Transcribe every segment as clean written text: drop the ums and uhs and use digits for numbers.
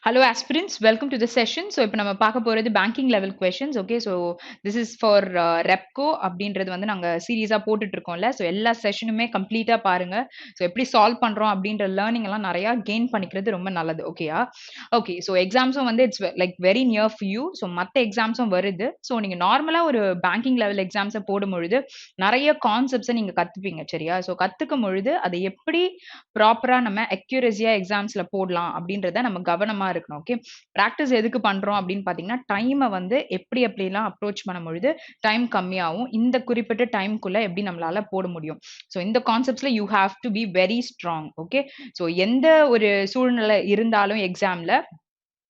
Hello aspirants, welcome to the session. So இப்போ நம்ம பார்க்க போறது banking level questions. Okay, so this is for REPCO அப்படின்றது வந்து நாங்க சீரியஸா போட்டுட்டு இருக்கோம்ல. ஸோ எல்லா செஷனுமே கம்ப்ளீட்டா பாருங்க. ஸோ எப்படி சால்வ் பண்றோம் அப்படின்ற லேர்னிங் எல்லாம் நிறைய கெயின் பண்ணிக்கிறது ரொம்ப நல்லது. ஓகேயா? ஓகே, ஸோ எக்ஸாம்ஸும் வந்து it's like very near for you. So மற்ற எக்ஸாம்ஸும் வருது. ஸோ நீங்க நார்மலா ஒரு பேங்கிங் லெவல் எக்ஸாம்ஸை போடும் பொழுது நிறைய கான்செப்ட்ஸை நீங்க கத்துப்பீங்க. சரியா? ஸோ கத்துக்கும் பொழுது அதை எப்படி ப்ராப்பரா நம்ம அக்யூரஸியா எக்ஸாம்ஸ்ல போடலாம் அப்படின்றத நம்ம கவனமா இருக்கணும். ஓகே, பிராக்டிஸ் எதுக்கு பண்றோம் அப்படின்னு பாத்தீங்கன்னா டைமை வந்து எப்படிலாம் அப்ரோச் பண்ணும் பொழுது டைம் கம்மியாகும், இந்த குறிப்பிட்ட டைம்குள்ள எப்படி நம்மளால போட முடியும். ஸோ இந்த கான்செப்ட்ஸ்ல you have to be very strong. Okay, so எந்த ஒரு சூழ்நிலை இருந்தாலும் எக்ஸாம்ல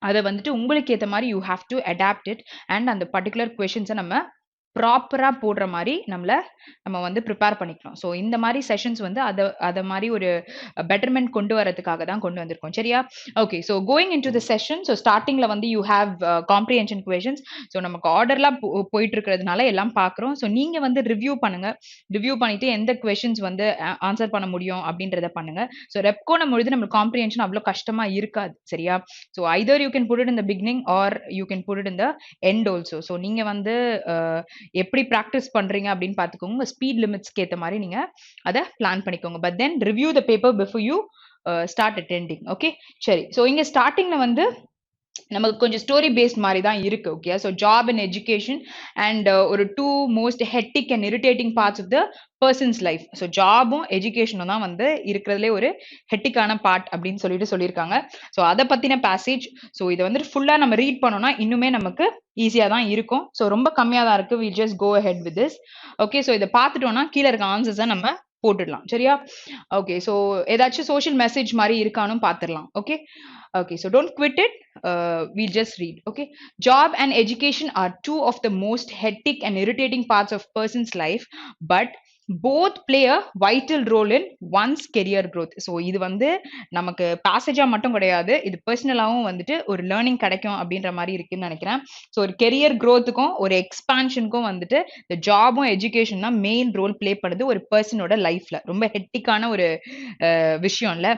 அதை வந்துட்டு உங்களுக்கு ஏற்ற மாதிரி you have to adapt it and அந்த பர்டிகுலர் கொஷின்ஸை நம்ம ப்ராப்பரா போடுற மாதிரி நம்ம வந்து ப்ரிப்பேர் பண்ணிக்கணும். ஸோ இந்த மாதிரி செஷன்ஸ் வந்து அதை மாதிரி ஒரு பெட்டர்மெண்ட் கொண்டு வரதுக்காக தான் கொண்டு வந்திருக்கோம். சரியா? Okay, so going in to the session. So ஸ்டார்டிங்ல வந்து you have comprehension questions. So நமக்கு ஆர்டர்லாம் போயிட்டு இருக்கிறதுனால எல்லாம் பார்க்குறோம். ஸோ நீங்க வந்து ரிவ்யூ பண்ணுங்க. ரிவ்யூ பண்ணிட்டு எந்த கொஷின்ஸ் வந்து ஆன்சர் பண்ண முடியும் அப்படின்றத பண்ணுங்க. ஸோ ரெப்கோன பொழுது நம்ம காம்ப்ரிஹென்ஷன் அவ்வளோ கஷ்டமா இருக்காது. சரியா? So either you can put it in the beginning or you can put it in the end also. So நீங்க வந்து எப்படி பிராக்டிஸ் பண்றீங்க அப்படின்னு பாத்துக்கோங்க. ஸ்பீட் லிமிட்ஸ்க்கு ஏத்த மாதிரி நீங்க அதை பிளான் பண்ணிக்கோங்க. But then review the paper before you start attending. Okay, சரி. ஸோ இங்க ஸ்டார்டிங்ல வந்து நமக்கு கொஞ்சம் ஸ்டோரி பேஸ்ட் மாதிரி தான் இருக்கு. Okay, so job and education and ஒரு to most hectic and irritating parts of the person's life. So ஜாபும் எஜுகேஷனும் தான் வந்து இருக்கிறதுலே ஒரு ஹெக்டிக்கான பார்ட் அப்படின்னு சொல்லியிருக்காங்க. ஸோ அதை பத்தின பேசேஜ். ஸோ இதை வந்து ஃபுல்லா நம்ம ரீட் பண்ணோம்னா இன்னுமே நமக்கு ஈஸியா தான் இருக்கும். ஸோ ரொம்ப கம்மியா தான் இருக்கு. Will just go ahead with this. Okay, so இதை பார்த்துட்டோம்னா கீழே இருக்க ஆன்சர்ஸை நம்ம போட்டுடலாம். சரியா? ஓகே, ஸோ ஏதாச்சும் சோஷியல் மெசேஜ் மாதிரி இருக்கானும் பார்த்துடலாம். Okay, okay, so don't quit it. We'll just read. Okay, job and education are two of the most hectic and irritating parts of person's life, but both play a vital role in one's career growth. So இது வந்து நமக்கு பேசேஜா மட்டும் கிடையாது, இது பர்சனலாவும் வந்துட்டு ஒரு learning கிடைக்கும் அப்படின்ற மாதிரி இருக்குன்னு நினைக்கிறேன். ஸோ ஒரு கெரியர் க்ரோத்துக்கும் ஒரு எக்ஸ்பான்ஷனுக்கும் வந்துட்டு இந்த ஜாபும் எஜுகேஷன் தான் மெயின் ரோல் பிளே பண்ணுது ஒரு பர்சனோட லைஃப்ல. ரொம்ப ஹெக்டிக்கான ஒரு விஷயம் இல்ல.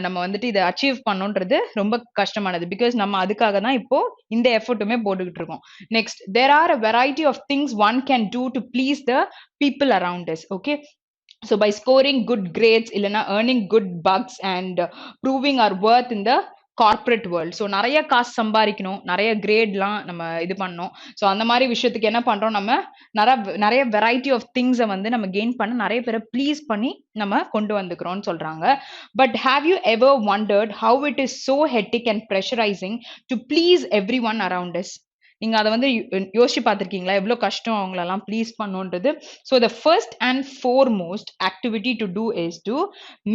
நம்ம வந்துட்டு இதை அச்சீவ் பண்ணோன்றது ரொம்ப கஷ்டமானது. பிகாஸ் நம்ம அதுக்காக தான் இப்போ இந்த எஃபர்ட்டுமே போட்டுக்கிட்டு இருக்கோம். Next, there are a variety of things one can do to please the people around us. Okay, so by scoring good grades இல்லைன்னா earning good bucks and proving our worth in the corporate world. So நிறைய காசு சம்பாதிக்கணும், நிறைய கிரேட்லாம் நம்ம இது பண்ணோம். So அந்த மாதிரி விஷயத்துக்கு என்ன பண்றோம், நம்ம நிறைய வெரைட்டி ஆஃப் திங்ஸை வந்து நம்ம கெயின் பண்ண நிறைய பேரை ப்ளீஸ் பண்ணி நம்ம கொண்டு வந்துக்கிறோம்னு சொல்றாங்க. But have you ever wondered how it is so hectic and pressurising to please every one around us? நீங்க அதை வந்து யோசிச்சு பார்த்திருக்கீங்களா எவ்வளவு கஷ்டம் அவங்களெல்லாம் ப்ளீஸ் பண்ணுன்றது? So the first and foremost activity to do is to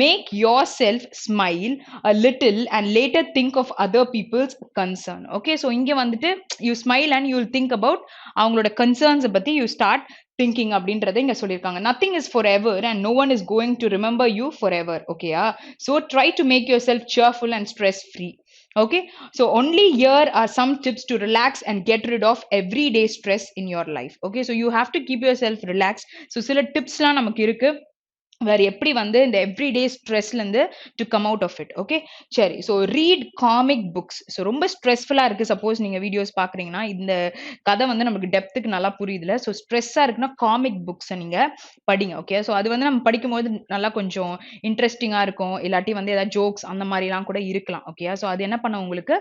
make your self smile a little and later think of other people's concern. Okay, so இங்க வந்துட்டு you smile and you will think about அவங்களோட கன்சர்ன்ஸை பத்தி you start thinking அப்படின்றத இங்க சொல்லியிருக்காங்க. nothing is forever and no one is going to remember you forever. ஓகேயா? so try to make yourself cheerful and stress free. okay, so only here are some tips to relax and get rid of everyday stress in your life. okay, so you have to keep yourself relaxed. so சில டிப்ஸ்லாம் நமக்கு இருக்கு வேற எப்படி வந்து இந்த everyday ஸ்ட்ரெஸ்ல இருந்து to come out of it. Okay, சரி. So read comic books. So ரொம்ப ஸ்ட்ரெஸ்ஃபுல்லா இருக்கு, சப்போஸ் நீங்க வீடியோஸ் பாக்குறீங்கன்னா இந்த கதை வந்து நமக்கு டெப்த்துக்கு நல்லா புரியுதுல. ஸோ ஸ்ட்ரெஸ்ஸா இருக்குன்னா காமிக் புக்ஸை நீங்க படிங்க. ஓகே, ஸோ அது வந்து நம்ம படிக்கும்போது நல்லா கொஞ்சம் இன்ட்ரெஸ்டிங்கா இருக்கும், இல்லாட்டி வந்து ஏதாவது ஜோக்ஸ் அந்த மாதிரிலாம் கூட இருக்கலாம். ஓகே, ஸோ அது என்ன பண்ண உங்களுக்கு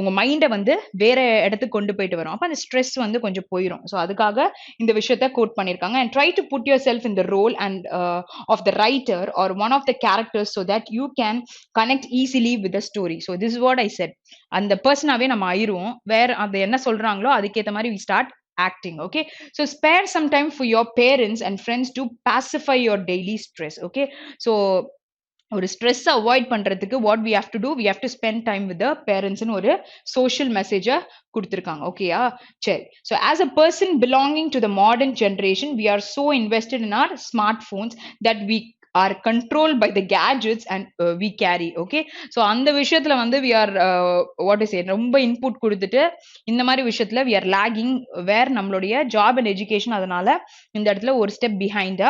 உங்க மைண்டை வந்து வேற இடத்துக்கு கொண்டு போயிட்டு வரும். அப்ப அந்த ஸ்ட்ரெஸ் வந்து கொஞ்சம் போயிடும். ஸோ அதுக்காக இந்த விஷயத்த கோட் பண்ணிருக்காங்க. And try to put yourself in the role and of the writer or one of the characters so that you can connect easily with the story. so this is what I said. அந்த பர்சனாவே நம்ம ஆயிருவோம். வேற அது என்ன சொல்றாங்களோ அதுக்கேற்ற மாதிரி we start acting. okay, so spare some time for your parents and friends to pacify your daily stress. okay, so ஒரு stress avoid பண்றதுக்கு what we have to do, we have to spend time with the பேரண்ட்ஸ்னு ஒரு social மெசேஜை கொடுத்துருக்காங்க. ஓகேயா? சரி. So as a person belonging to the modern generation we are so invested in our smart phones that we are controlled by the gadgets and we carry. Okay, so அந்த விஷயத்துல வந்து we are what to say ரொம்ப input கொடுத்துட்டு இந்த மாதிரி விஷயத்துல we are lagging where நம்மளுடைய job and education அதனால இந்த இடத்துல ஒரு step behind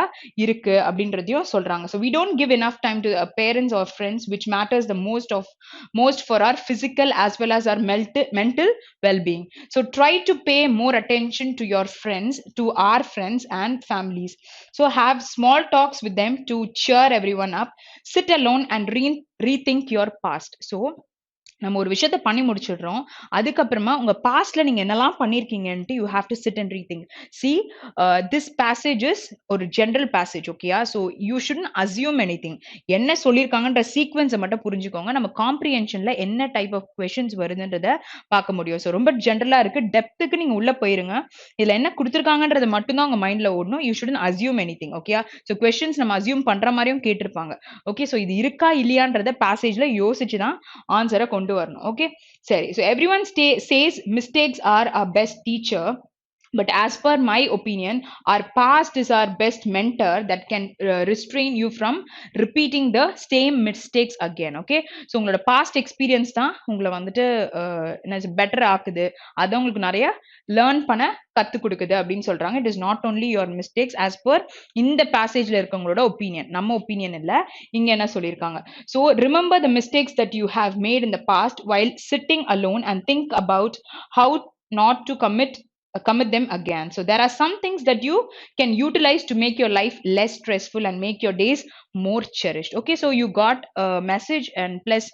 இருக்கு அப்படின்றதையும் சொல்றாங்க. So we don't give enough time to parents or friends which matters the most for our physical as well as our mental well-being. So try to pay more attention to your friends, to our friends and families. So have small talks with them to cheer everyone up. Sit alone and rethink your past. So நம்ம ஒரு விஷயத்த பண்ணி முடிச்சிடுறோம். அதுக்கப்புறமா உங்க பாஸ்ட்ல நீங்க என்னெல்லாம் பண்ணிருக்கீங்கன்ட்டு you have to sit and rethink. See this passage is ஒரு ஜெனரல் பேசேஜ். ஓகேயா? So you shouldn't assume anything. என்ன சொல்லியிருக்காங்கன்ற சீக்வன்ஸை மட்டும் புரிஞ்சுக்கோங்க. நம்ம காம்ப்ரிஹென்ஷன்ல என்ன டைப் ஆஃப் கொஷின்ஸ் வருதுன்றத பார்க்க முடியும். ஸோ ரொம்ப ஜென்ரலா இருக்கு. டெப்த்துக்கு நீங்க உள்ள போயிருங்க. இதுல என்ன கொடுத்துருக்காங்கன்றது மட்டும் தான் உங்க மைண்ட்ல ஓடணும். You shouldn't assume anything. ஓகேயா? ஸோ கொஸ்டின்ஸ் நம்ம அசியூம் பண்ற மாதிரியும் கேட்டிருப்பாங்க. ஓகே, ஸோ இது இருக்கா இல்லையான்றத பேசேஜ்ல யோசிச்சு தான் ஆன்சரை கொண்டு வரணும். ஓகே, சரி. So everyone says mistakes are our best teacher, but as per my opinion our past is our best mentor that can restrain you from repeating the same mistakes again. Okay, so உங்களோட past experience தான் உங்களை வந்துட்டு என்ன better ஆக்குது, அதை உங்களுக்கு நிறைய learn பண்ண கத்து கொடுக்குது அப்படின்னு சொல்றாங்க. It is not only your mistakes as per இந்த பேசேஜ்ல இருக்கவங்களோட ஒப்பீனியன், நம்ம ஒப்பீனியன் இல்ல. இங்க என்ன சொல்லியிருக்காங்க? So remember the mistakes that you have made in the past while sitting alone and think about how not to commit them again. So there are some things that you can utilize to make your life less stressful and make your days more cherished. Okay, so you got a message and plus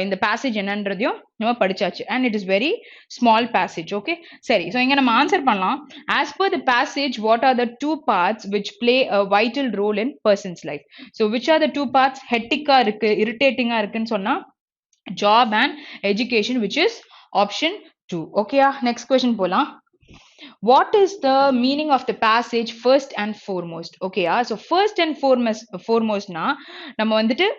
in the passage என்னன்றதையும் நம்ம படிச்சாச்சு and it is very small passage. Okay, சரி. so இங்க நம்ம answer பண்ணலாம். as per the passage what are the two parts which play a vital role in person's life? so which are the two parts? hectic-ஆ இருக்கு, irritating-ஆ இருக்குன்னு சொன்னா job and education, which is option 2. okay, next question போலாம். what is the meaning of the passage first and foremost? okay, so first and foremost na நம்ம வந்துட்டு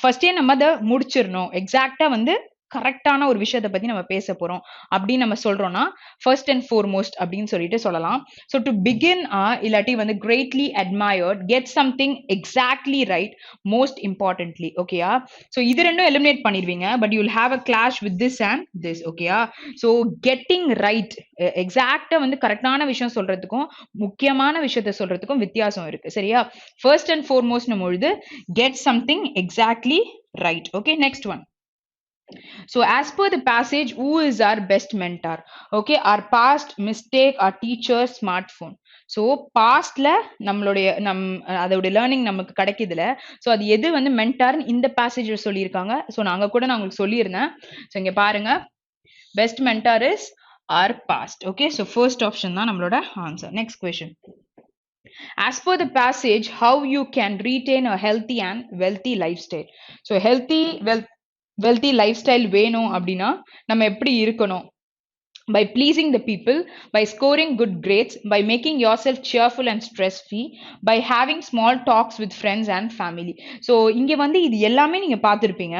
ஃபர்ஸ்டே நம்ம அதை முடிச்சிடணும். எக்ஸாக்டா வந்து கரெக்டான ஒரு விஷயத்தை பத்தி நம்ம பேச போறோம் அப்படின்னு நம்ம சொல்றோம்னா ஃபர்ஸ்ட் அண்ட் ஃபோர்மோஸ்ட் அப்படின்னு சொல்லிட்டு சொல்லலாம். ஸோ டு பிகின் இல்லாட்டி வந்து greatly admired, get something exactly right, most importantly. ஓகேயா? ஸோ இது ரெண்டும் எலிமினேட் பண்ணிடுவீங்க, but you will have a clash with this and this. ஓகேயா? ஸோ கெட்டிங் ரைட், எக்ஸாக்டா வந்து கரெக்டான விஷயம் சொல்றதுக்கும் முக்கியமான விஷயத்த சொல்றதுக்கும் வித்தியாசம் இருக்கு. சரியா? ஃபர்ஸ்ட் அண்ட் ஃபோர்மோஸ்ட் பொழுது get something exactly right. Okay, next one. So as per the passage, who is our best mentor? Okay, our past, mistake, our teacher, smartphone. So pastல நம்மளுடைய அதோட லேர்னிங் நமக்கு கிடைக்குதுல, ஸோ அது எது வந்து மென்டார்னு இந்த பேசேஜ்ல சொல்லியிருக்காங்க. ஸோ நாங்க கூட நான் உங்களுக்கு சொல்லியிருந்தேன். ஸோ இங்க பாருங்க, best mentor is our past. Okay, so first option தான் நம்மளோட answer. Next question. as per the passage, how you can retain a healthy and wealthy lifestyle? so wealthy lifestyle வேணும் அப்படின்னா நம்ம எப்படி இருக்கணும்? by pleasing the people, by scoring good grades, by making yourself cheerful and stress free, by having small talks with friends and family. so இங்க வந்து இது எல்லாமே நீங்க பார்த்திருப்பீங்க.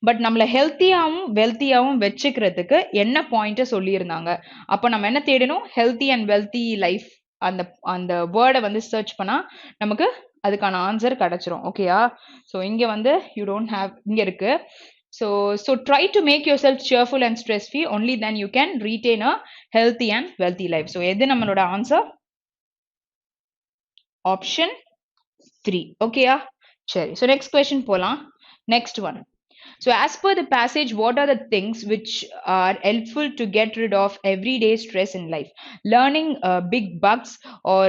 பட் நம்மள ஹெல்த்தியாவும் வெல்த்தியாவும் வச்சுக்கிறதுக்கு என்ன பாயிண்ட சொல்லியிருந்தாங்க? அப்ப நம்ம என்ன தேடணும்? ஹெல்த்தி அண்ட் வெல்த்தி லைஃப், அந்த வேர்டை வந்து சர்ச் பண்ணா நமக்கு அதுக்கான ஆன்சர் கிடைச்சிரும். ஓகேயா? ஸோ இங்க வந்து யூ டோன்ட் ஹேவ், இங்க இருக்கு. So try to make yourself cheerful and stress free, only then you can retain a healthy and wealthy life. so எது நம்மளோட ஆன்சர்? option 3. ஓகேயா? சரி. so next question போலாம். next one. so as per the passage, what are the things which are helpful to get rid of everyday stress in life? learning big bucks or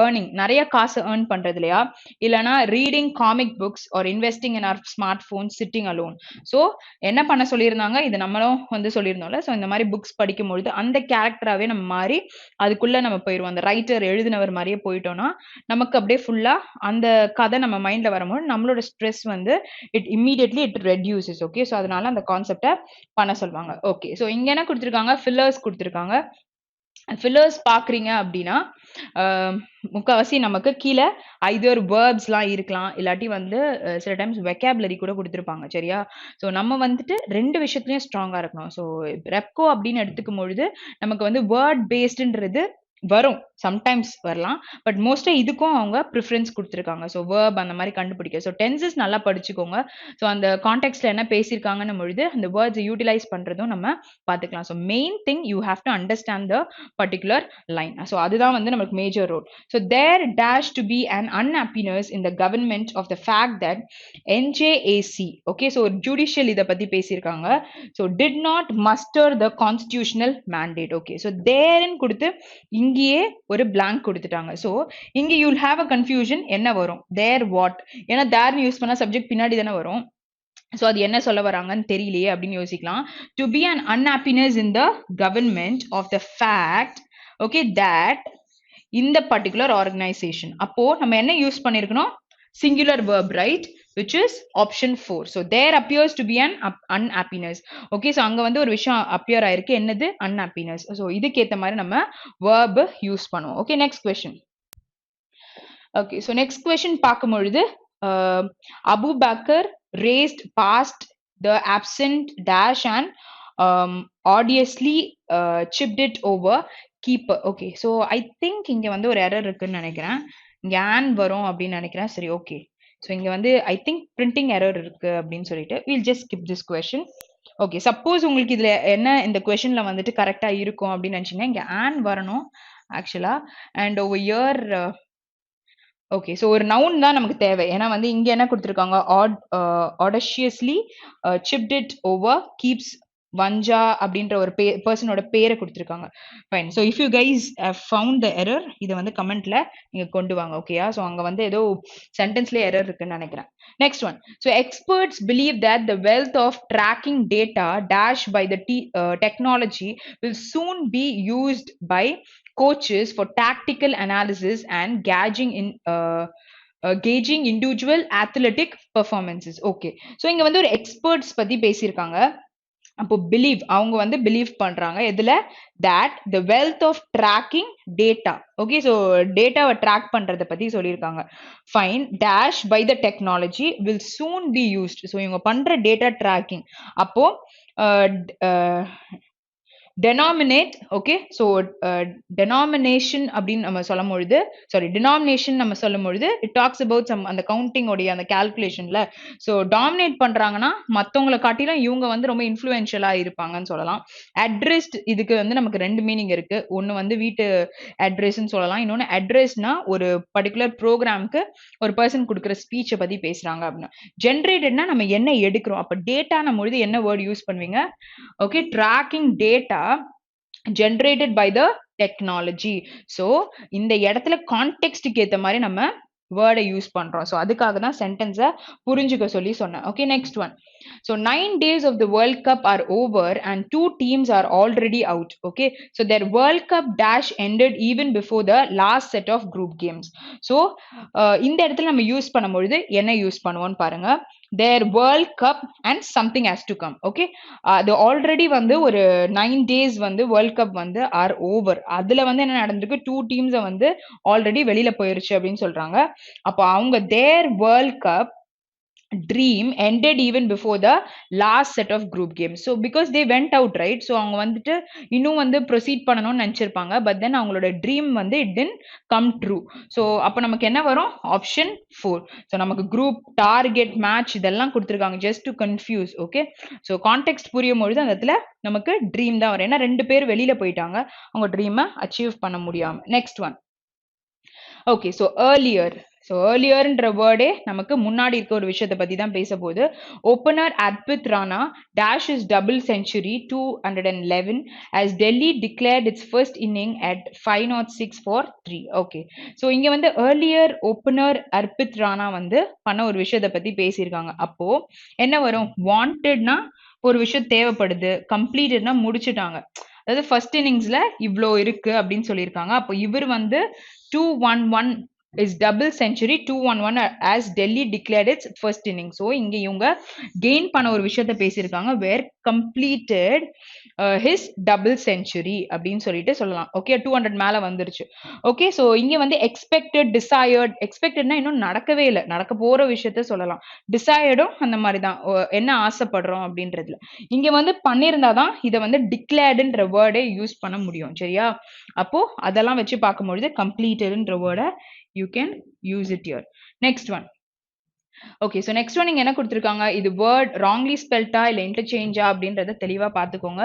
earning நிறைய காசு earn பண்றது இல்லையா, இல்லனா reading comic books or investing in our smartphone, sitting alone. so என்ன பண்ண சொல்லியிருந்தாங்க? இது நம்மளும் வந்து சொல்லியிருந்தோம்ல. ஸோ இந்த மாதிரி புக்ஸ் படிக்கும்பொழுது அந்த கேரக்டராகவே நம்ம மாறி அதுக்குள்ள நம்ம போயிடுவோம். அந்த ரைட்டர் எழுதினவர் மாதிரியே போயிட்டோம்னா நமக்கு அப்படியே ஃபுல்லா அந்த கதை நம்ம மைண்ட்ல வரும்போது நம்மளோட ஸ்ட்ரெஸ் வந்து it immediately it reduces. okay, so அதனால அந்த கான்செப்ட பண்ண சொல்வாங்க. okay, so இங்க என்ன கொடுத்திருக்காங்க? fillers கொடுத்திருக்காங்க. fillers பாக்குறீங்க அப்படின்னா முக்காவாசி நமக்கு கீழே either verbsலாம் இருக்கலாம், இல்லாட்டி வந்து சில டைம்ஸ் வெக்காபுலரி கூட கொடுத்திருப்பாங்க. சரியா? ஸோ நம்ம வந்துட்டு ரெண்டு விஷயத்துலயும் ஸ்ட்ராங்கா இருக்கணும். ஸோ ரெப்கோ அப்படின்னு எடுத்துக்கும் பொழுது நமக்கு வந்து வேர்ட் பேஸ்டுன்றது வரும். சம்டைம்ஸ் வரலாம். பட் மோஸ்டா இதுக்கும் அவங்க ப்ரிஃபரன்ஸ் குடுத்துருக்காங்க. ஸோ வெர்ப் அந்த மாரி கண்டுபிடிக்க. ஸோ டென்சஸ் நல்லா படிச்சுக்கோங்க. ஸோ அந்த கான்டெக்ஸ்ட்ல என்ன பேசியிருக்காங்கன்னும் பொழுது, அந்த வேர்ட்ஸ யூட்டிலைஸ் பண்றதும் நம்ம பார்த்துக்கலாம். So main thing you have to understand the particular line. So அதுதான் வந்து நமக்கு major role. So there dash to be an unhappiness in the government of the fact that NJAC okay so judicial இதை பத்தி பேசியிருக்காங்க. So did not muster the constitutional mandate. Okay so தேர்ன்னு கொடுத்து இங்கேயே ஒரு blank கொடுத்துட்டாங்க. ஸோ இங்க you'll have a confusion என்ன வரும் தேர் வாட், ஏன்னா தேர்னு யூஸ் பண்ணா சப்ஜெக்ட் பின்னாடி தானே வரும். ஸோ அது என்ன சொல்ல வராங்கன்னு தெரியலையே அப்படின்னு யோசிக்கலாம். To be an unhappiness in the government of the fact okay that இந்த பர்டிகுலர் ஆர்கனைசேஷன். அப்போ நம்ம என்ன யூஸ் பண்ணிருக்கணும், singular verb, right, which is option 4. So there appears to be an unhappiness. Okay, so அங்க வந்து ஒரு விஷயம் appear ஆயிருக்கு, என்னது unhappiness. So இதுக்கு ஏத்த மாதிரி நம்ம verb யூஸ் பண்ணுவோம். Okay, next question. Okay, so next question பார்க்கும்பொழுது Abu Bakr raised past the absent dash and odiously chipped it over keeper. Okay, so I think இங்க வந்து ஒரு error இருக்குன்னு நினைக்கிறேன். இங்க ஆன் வரும் அப்படின்னு நினைக்கிறேன். சரி, ஓகே. ஸோ இங்க வந்து ஐ திங்க் பிரிண்டிங் எரர் இருக்கு அப்படின்னு சொல்லிட்டு will just skip this question. Okay, suppose உங்களுக்கு இதுல என்ன இந்த கொஸ்டின்ல வந்துட்டு கரெக்டா இருக்கும் அப்படின்னு நினைச்சீங்கன்னா இங்க ஆன் வரணும் ஆக்சுவலா. And over year okay, so ஒரு நவுன் தான் நமக்கு தேவை. ஏன்னா வந்து இங்க என்ன கொடுத்துருக்காங்க, ஆடஷியஸ்லி சிப்ட் இட் ஓவர் கீப்ஸ் வஞ்சா அப்படின்ற ஒரு பர்சனோட பேரை கொடுத்துருக்காங்க. Fine. So if you guys found the error இதை வந்து கமெண்ட்ல நீங்க கொண்டு வாங்க. ஓகேயா? ஸோ அங்க வந்து ஏதோ சென்டென்ஸ்ல எரர் இருக்குன்னு நினைக்கிறேன். Next one. So experts believe that the wealth of tracking data dash by the technology will soon be used by coaches for tactical analysis and gauging individual athletic performances. Okay, so இங்க வந்து ஒரு experts பத்தி பேசியிருக்காங்க. அப்போ believe, அவங்க வந்து believe பண்றாங்க எதுல, that the wealth of tracking data. Okay, so டேட்டாவை ட்ராக் பண்றதை பத்தி சொல்லியிருக்காங்க. Fine. Dash by the technology will soon be used. So இவங்க பண்ற டேட்டா ட்ராக்கிங் அப்போ denominate. ஓகே, ஸோ denomination அப்படின்னு நம்ம சொல்லும் பொழுது, சாரி டினாமினேஷன் நம்ம சொல்லும் பொழுது இட் டாக்ஸ் அபவுட் சம் அந்த கவுண்டிங் உடைய அந்த கால்குலேஷன்ல. ஸோ டாமினேட் பண்றாங்கன்னா மற்றவங்களை காட்டிலும் இவங்க வந்து ரொம்ப இன்ஃப்ளூயன்ஷியலா இருப்பாங்கன்னு சொல்லலாம். அட்ரஸ்ட், இதுக்கு வந்து நமக்கு ரெண்டு மீனிங் இருக்கு. ஒன்னு வந்து வீட்டு அட்ரஸ்ன்னு சொல்லலாம், இன்னொன்னு அட்ரஸ்னா ஒரு பர்டிகுலர் ப்ரோக்ராம்க்கு ஒரு பர்சன் கொடுக்குற ஸ்பீச்சை பத்தி பேசுறாங்க அப்படின்னா. ஜென்ரேட்டட்னா நம்ம என்ன எடுக்கிறோம், அப்ப டேட்டா பொழுது என்ன வேர்ட் யூஸ் பண்ணுவீங்க? Okay, tracking data generated by the technology. So இந்த இடத்துல கான்டெக்ஸ்டுக்கு ஏத்த மாதிரி நம்ம வேர்டை யூஸ் பண்றோம். ஸோ அதுக்காக தான் சென்டென்ஸை புரிஞ்சுக்க சொல்லி சொன்னேன். Okay, next one. So 9 days of the World Cup are over and 2 teams are already out. Okay, so their World Cup dash ended even before the last set of group games. So இந்த இடத்துல நம்ம use பண்ணும்பொழுது என்ன use பண்ணுவோம்னு பாருங்க. their World Cup and something has to come. Okay, அது already வந்து ஒரு 9 days வந்து வேர்ல்ட் கப் வந்து ஆர் ஓவர். அதுல வந்து என்ன நடந்திருக்கு, 2 டீம்ஸை வந்து ஆல்ரெடி வெளியில போயிருச்சு அப்படின்னு சொல்றாங்க. அப்போ அவங்க their World Cup dream ended even before the last set of group games. So because they went out, right, so அவங்க வந்துட்டு இன்னும் வந்து ப்ரொசீட் பண்ணணும்னு நினைச்சிருப்பாங்க. பட் தென் அவங்களோட ட்ரீம் வந்து it didn't come true. So அப்போ நமக்கு என்ன வரும், ஆப்ஷன் 4. ஸோ நமக்கு குரூப், டார்கெட், மேட்ச் இதெல்லாம் கொடுத்துருக்காங்க just to confuse. Okay, so context புரியும் பொழுது அந்த இடத்துல நமக்கு ட்ரீம் தான் வரும். ஏன்னா 2 பேர் வெளியில போயிட்டாங்க, அவங்க ட்ரீமை அச்சீவ் பண்ண முடியாம. Next one. Okay, so earlier. So ஏர்லியர்ன்ற வேர்டே நமக்கு முன்னாடி இருக்க ஒரு விஷயத்தை பத்தி தான் பேச போகுது. Opener Arpit Rana dash is double century 211 as Delhi declared its first inning at 506 for 3. Okay, so இங்க வந்து ஏர்லியர் ஓப்பனர் அர்பித் ராணா வந்து பண்ண ஒரு விஷயத்தை பத்தி பேசியிருக்காங்க. அப்போ என்ன வரும், வாண்டட்னா ஒரு விஷயம் தேவைப்படுது, கம்ப்ளீட்டட்னா முடிச்சுட்டாங்க. அதாவது ஃபர்ஸ்ட் இன்னிங்ஸ்ல இவ்வளோ இருக்கு அப்படின்னு சொல்லியிருக்காங்க. அப்போ இவர் வந்து 211 is double century 211 as Delhi declared its first inning. So இங்க இவங்க gain பண்ண ஒரு விஷயத்தை பேசியிருக்காங்க where completed his double century அப்படின்னு சொல்லிட்டு சொல்லலாம். ஓகே 200 மேல வந்துருச்சு. ஓகே ஸோ இங்க வந்து expected desired expectedனா இன்னும் நடக்கவே இல்லை, நடக்க போற விஷயத்த சொல்லலாம். டிசையர்டும் அந்த மாதிரி தான், என்ன ஆசைப்படுறோம் அப்படின்றதுல. இங்க வந்து பண்ணியிருந்தாதான் இதை வந்து டிக்ளேர்டுன்ற வேர்டே யூஸ் பண்ண முடியும். சரியா? அப்போ அதெல்லாம் வச்சு பார்க்கும்பொழுது கம்ப்ளீட்டட்ன்ற வேர்டை you can use it here. Next one. Okay, so next one இங்க என்ன கொடுத்திருக்காங்க, இது word wrongly spelled இல்ல interchange அப்படின்றத தெளிவா பார்த்துக்கோங்க.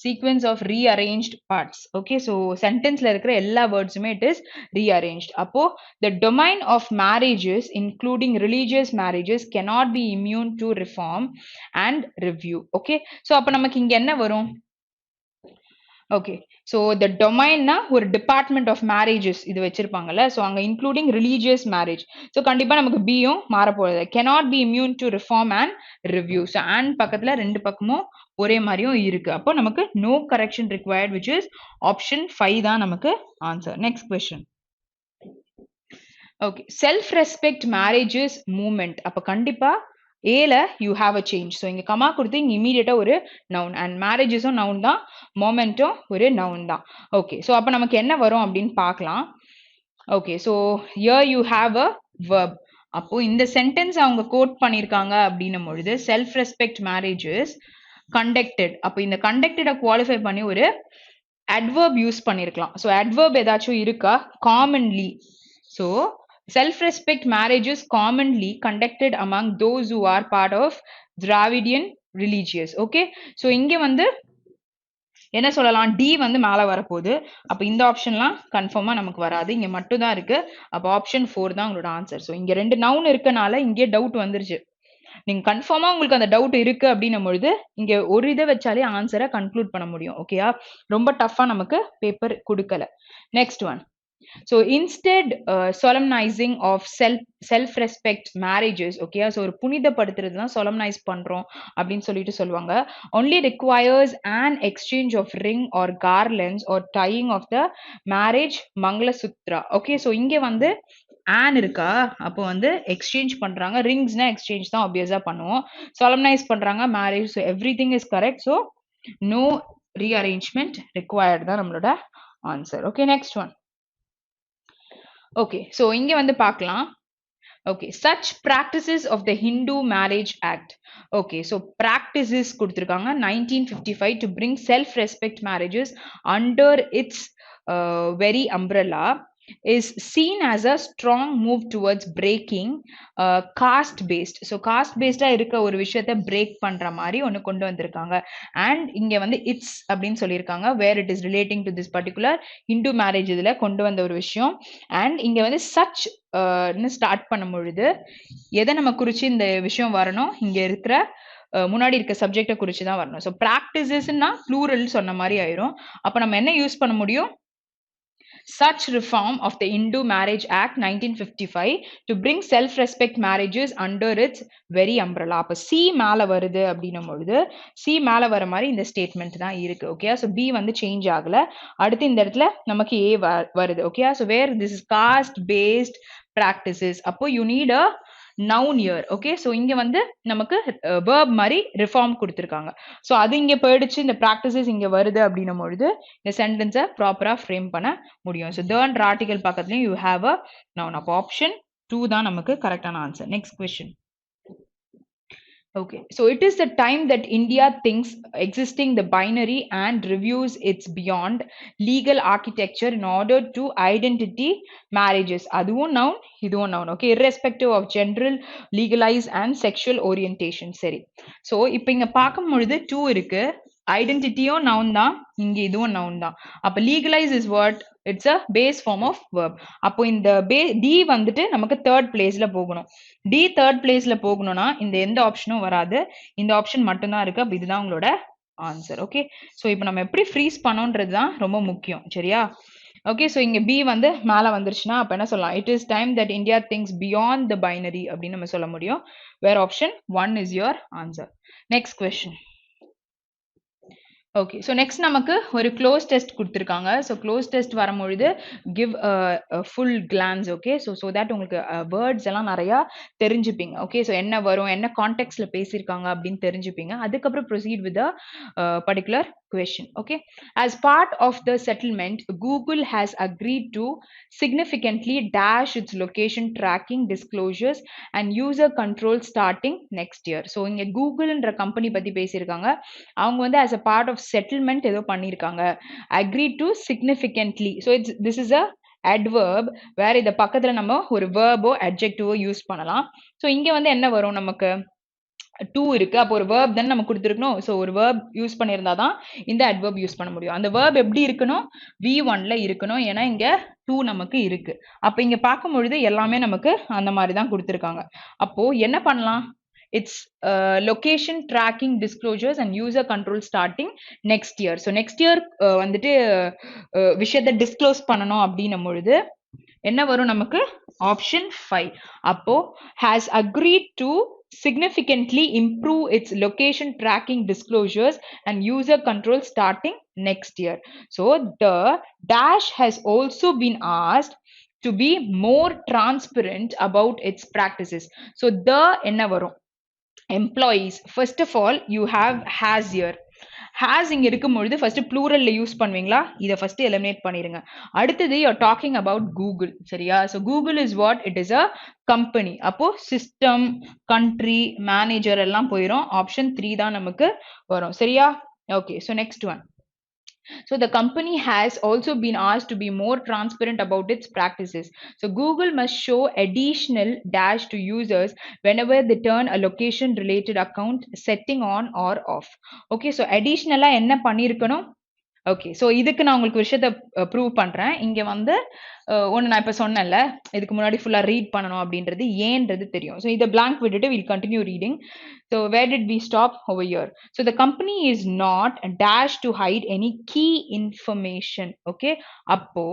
Sequence of rearranged parts. Okay, so sentenceல இருக்கிற எல்லா wordsமே it is rearranged. அப்போ the domain of marriages including religious marriages cannot be immune to reform and review. Okay, so அப்ப நமக்கு இங்க என்ன வரும்? ஓகே ஸோ த டொமைன்னா ஒரு டிபார்ட்மெண்ட் ஆஃப் மேரேஜஸ் இது வச்சிருப்பாங்கல்ல, ஸோ அங்கே இன்க்ளூடிங் ரிலீஜியஸ் மேரேஜ். ஸோ கண்டிப்பாக நமக்கு பியும் மாறப்போகுது. cannot be immune to reform and review. So and பக்கத்தில் ரெண்டு பக்கமும் ஒரே மாதிரியும் இருக்கு. அப்போ நமக்கு no correction required, which is option 5 தான் நமக்கு answer. Next question. Okay self respect marriages moment. அப்போ கண்டிப்பா ஏல you have a change. So இங்கே கமா கொடுத்து இங்கே இமீடியட்டா ஒரு நவுன், அண்ட் மேரேஜஸும் நவுன் தான், மொமெண்ட்டும் ஒரு நவுன் தான். ஓகே ஸோ அப்போ நமக்கு என்ன வரும் அப்படின்னு பார்க்கலாம். Okay so here you have a verb. அப்போ இந்த சென்டென்ஸ் அவங்க கோட் பண்ணியிருக்காங்க அப்படின்னும் பொழுது செல்ஃப் ரெஸ்பெக்ட் மேரேஜஸ் கண்டக்டட். அப்போ இந்த கண்டக்டடை குவாலிஃபை பண்ணி ஒரு adverb யூஸ் பண்ணியிருக்கலாம். ஸோ adverb ஏதாச்சும் இருக்கா? Commonly. So self-respect marriages commonly conducted among those who are part of Dravidian religious. Okay, so இங்க வந்து என்ன சொல்லலாம், டி வந்து மேல வரப்போகுது. அப்ப இந்த ஆப்ஷன்லாம் கன்ஃபார்மா நமக்கு வராது, இங்க மட்டும் தான் இருக்கு. அப்ப ஆப்ஷன் 4 தான் உங்களோட ஆன்சர். ஸோ இங்க ரெண்டு நவுன் இருக்கனால இங்கே டவுட் வந்துருச்சு. நீங்க கன்ஃபார்மா உங்களுக்கு அந்த டவுட் இருக்கு அப்படின்னும் பொழுது இங்க ஒரு இதை வச்சாலே ஆன்சரை கன்க்ளூட் பண்ண முடியும். ஓகேயா? ரொம்ப டஃபா நமக்கு பேப்பர் கொடுக்கல. Next one. So instead solemnizing of self-respect marriages, okay, so ஒரு புனிதப்படுத்துறது தான் solemnize பண்றோம் அப்படின்னு சொல்லிட்டு சொல்லுவாங்க. Only requires an exchange of ring or garlands or tying of the marriage mangala sutra. Okay, so இங்க வந்து an இருக்கா, அப்போ வந்து எக்ஸ்சேஞ்ச் பண்றாங்க. ரிங்ஸ்னா எக்ஸ்சேஞ்ச் தான் ஆப்வியஸா பண்ணுவோம். solemnize பண்றாங்க marriage. so everything is correct, so no rearrangement required தான் நம்மளோட answer. Okay next one. Okay so இங்கே வந்து பார்க்கலாம். Okay such practices of the Hindu Marriage Act. Okay so practices கொடுத்துருக்காங்க 1955 to bring self-respect marriages under its very umbrella is seen as a strong move towards breaking caste based. so caste based இருக்க ஒரு விஷயத்தை break பண்ற மாதிரி ஒன்னு கொண்டு வந்திருக்காங்க. and இங்க வந்து it's அப்படின்னு சொல்லியிருக்காங்க where it is relating to this particular Hindu marriage இதுல கொண்டு வந்த ஒரு விஷயம். and இங்க வந்து such ஸ்டார்ட் பண்ணும் பொழுது எதை நம்ம குறிச்சு இந்த விஷயம் வரணும், இங்க இருக்கிற முன்னாடி இருக்க சப்ஜெக்டை குறிச்சு தான் வரணும். ஸோ ப்ராக்டிசஸ்னா ப்ளூரல் சொன்ன மாதிரி ஆயிரும். அப்ப நம்ம என்ன யூஸ் பண்ண முடியும்? Such reform of the Hindu Marriage Act 1955 to bring self-respect marriages under its very umbrella. அப்ப C மேல வருது அப்படின்னும் பொழுது C மேல வர மாதிரி இந்த ஸ்டேட்மெண்ட் தான் இருக்கு. ஓகே ஸோ B வந்து சேஞ்ச் ஆகல. அடுத்து இந்த இடத்துல நமக்கு A வருது. Okay so where this is caste based practices. அப்போ you need a noun here. Okay so இங்க வந்து நமக்கு verb மாதிரி ரிஃபார்ம் கொடுத்துருக்காங்க. ஸோ அது இங்க போயிடுச்சு, இந்த ப்ராக்டிசஸ் இங்க வருது அப்படின்னும் பொழுது இந்த சென்டென்ஸை ப்ராப்பரா ஃப்ரேம் பண்ண முடியும். ஸோ தேர்ட் ஆர்டிகல் பக்கத்துலயும் யூ ஹாவ் அ நவுன். அப்போ ஆப்ஷன் 2 தான் நமக்கு கரெக்டான answer. Next question. Okay, so it is the time that India thinks existing the binary and reviews its beyond legal architecture in order to identity marriages. அதுவும் noun, இதுவும் noun. Okay, irrespective of general, legalized and sexual orientation. சரி, so இப்போ இங்க பார்க்கும் பொழுது 2 இருக்கு. ஐடென்டிட்டியும் noun தான், இங்க இதுவும் நவுன் தான். அப்ப legalise is what? It's a base form of verb. அப்போ இந்த டி வந்துட்டு நமக்கு தேர்ட் பிளேஸ்ல போகணும். டி தேர்ட் பிளேஸ்ல போகணும்னா இந்த எந்த ஆப்ஷனும் வராது, இந்த ஆப்ஷன் மட்டும்தான் இருக்கு. அப்ப இதுதான் உங்களோட ஆன்சர். ஓகே ஸோ இப்போ நம்ம எப்படி ஃப்ரீஸ் பண்ணோன்றது தான் ரொம்ப முக்கியம். சரியா? ஓகே ஸோ இங்க பி வந்து மேல வந்துருச்சுன்னா அப்ப என்ன சொல்லலாம்? It is time that India thinks beyond the binary அப்படின்னு நம்ம சொல்ல முடியும். Where option 1 is your answer. Next question. Okay. So next நமக்கு ஒரு க்ளோஸ் டெஸ்ட் குடுத்துருக்காங்க. ஸோ க்ளோஸ் டெஸ்ட் வரும்பொழுது give full glance okay. So that உங்களுக்கு வேர்ட்ஸ் எல்லாம் நெறையா தெரிஞ்சுப்பீங்க. ஓகே. ஸோ என்ன வரும், என்ன கான்டெக்ஸ்ட்ல பேசியிருக்காங்க அப்படின்னு தெரிஞ்சுப்பீங்க. அதுக்கப்புறம் proceed with particular question. Okay. As part of the settlement, Google has agreed to significantly dash its location tracking disclosures and user control starting next year. So இங்க கூகுள்ன்ற கம்பெனி பத்தி பேசியிருக்காங்க. அவங்க வந்து as a part of settlement ஏதோ பண்ணியிருக்காங்க. Agreed to significantly. So this is a adverb வேற இத பக்கத்துல நம்ம ஒரு verb ஓ adjective ஓ யூஸ் பண்ணலாம். So இங்க வந்து என்ன வரும் நமக்கு டூ இருக்கு. அப்போ ஒரு வேர்ப் தானே நம்ம கொடுத்துருக்கணும். ஸோ ஒரு வேர்ப் யூஸ் பண்ணியிருந்தா தான் இந்த அட்வர்ப் யூஸ் பண்ண முடியும். அந்த வேர்ப் எப்படி இருக்கணும், V1ல இருக்கணும். ஏன்னா இங்க டூ நமக்கு இருக்கு. அப்போ இங்க பார்க்கும் பொழுது எல்லாமே நமக்கு அந்த மாதிரி தான் கொடுத்துருக்காங்க. அப்போ என்ன பண்ணலாம், it's location tracking disclosures and user control starting next year. So next year வந்துட்டு விஷயத்தை டிஸ்க்ளோஸ் பண்ணணும் அப்படின்னும் பொழுது என்ன வரும் நமக்கு, ஆப்ஷன் 5. அப்போ has agreed to significantly improve its location tracking disclosures and user control starting next year. So the dash has also been asked to be more transparent about its practices. So the என்ன வரும், employees. First of all you have has here. has இங்க இருக்கும் பொழுது first ப்ளூரல்ல use பண்ணுவீங்களா, இத first eliminate பண்ணிருங்க. அடுத்தது you are talking about Google, சரியா? So Google is what, it is a company. அப்போ சிஸ்டம், கண்ட்ரி, மேனேஜர் எல்லாம் போயிடும். ஆப்ஷன் 3 தான் நமக்கு வரும், சரியா? Okay. So next one. So the company has also been asked to be more transparent about its practices. So Google must show additional dash to users whenever they turn a location related account setting on or off. Okay, so additional என்ன பண்ணிருக்கணும்? Okay. So இதுக்கு நான் உங்களுக்கு விஷயத்த prove பண்றேன். இங்க வந்து ஒன்று நான் இப்போ சொன்னேன்ல, இதுக்கு முன்னாடி ஃபுல்லாக ரீட் பண்ணணும் அப்படின்றது ஏன்றது தெரியும். ஸோ இதை பிளாங்க் விட்டுட்டு will continue reading. So where did we stop over here? So the company is not dash to hide any key information. Okay. அப்போ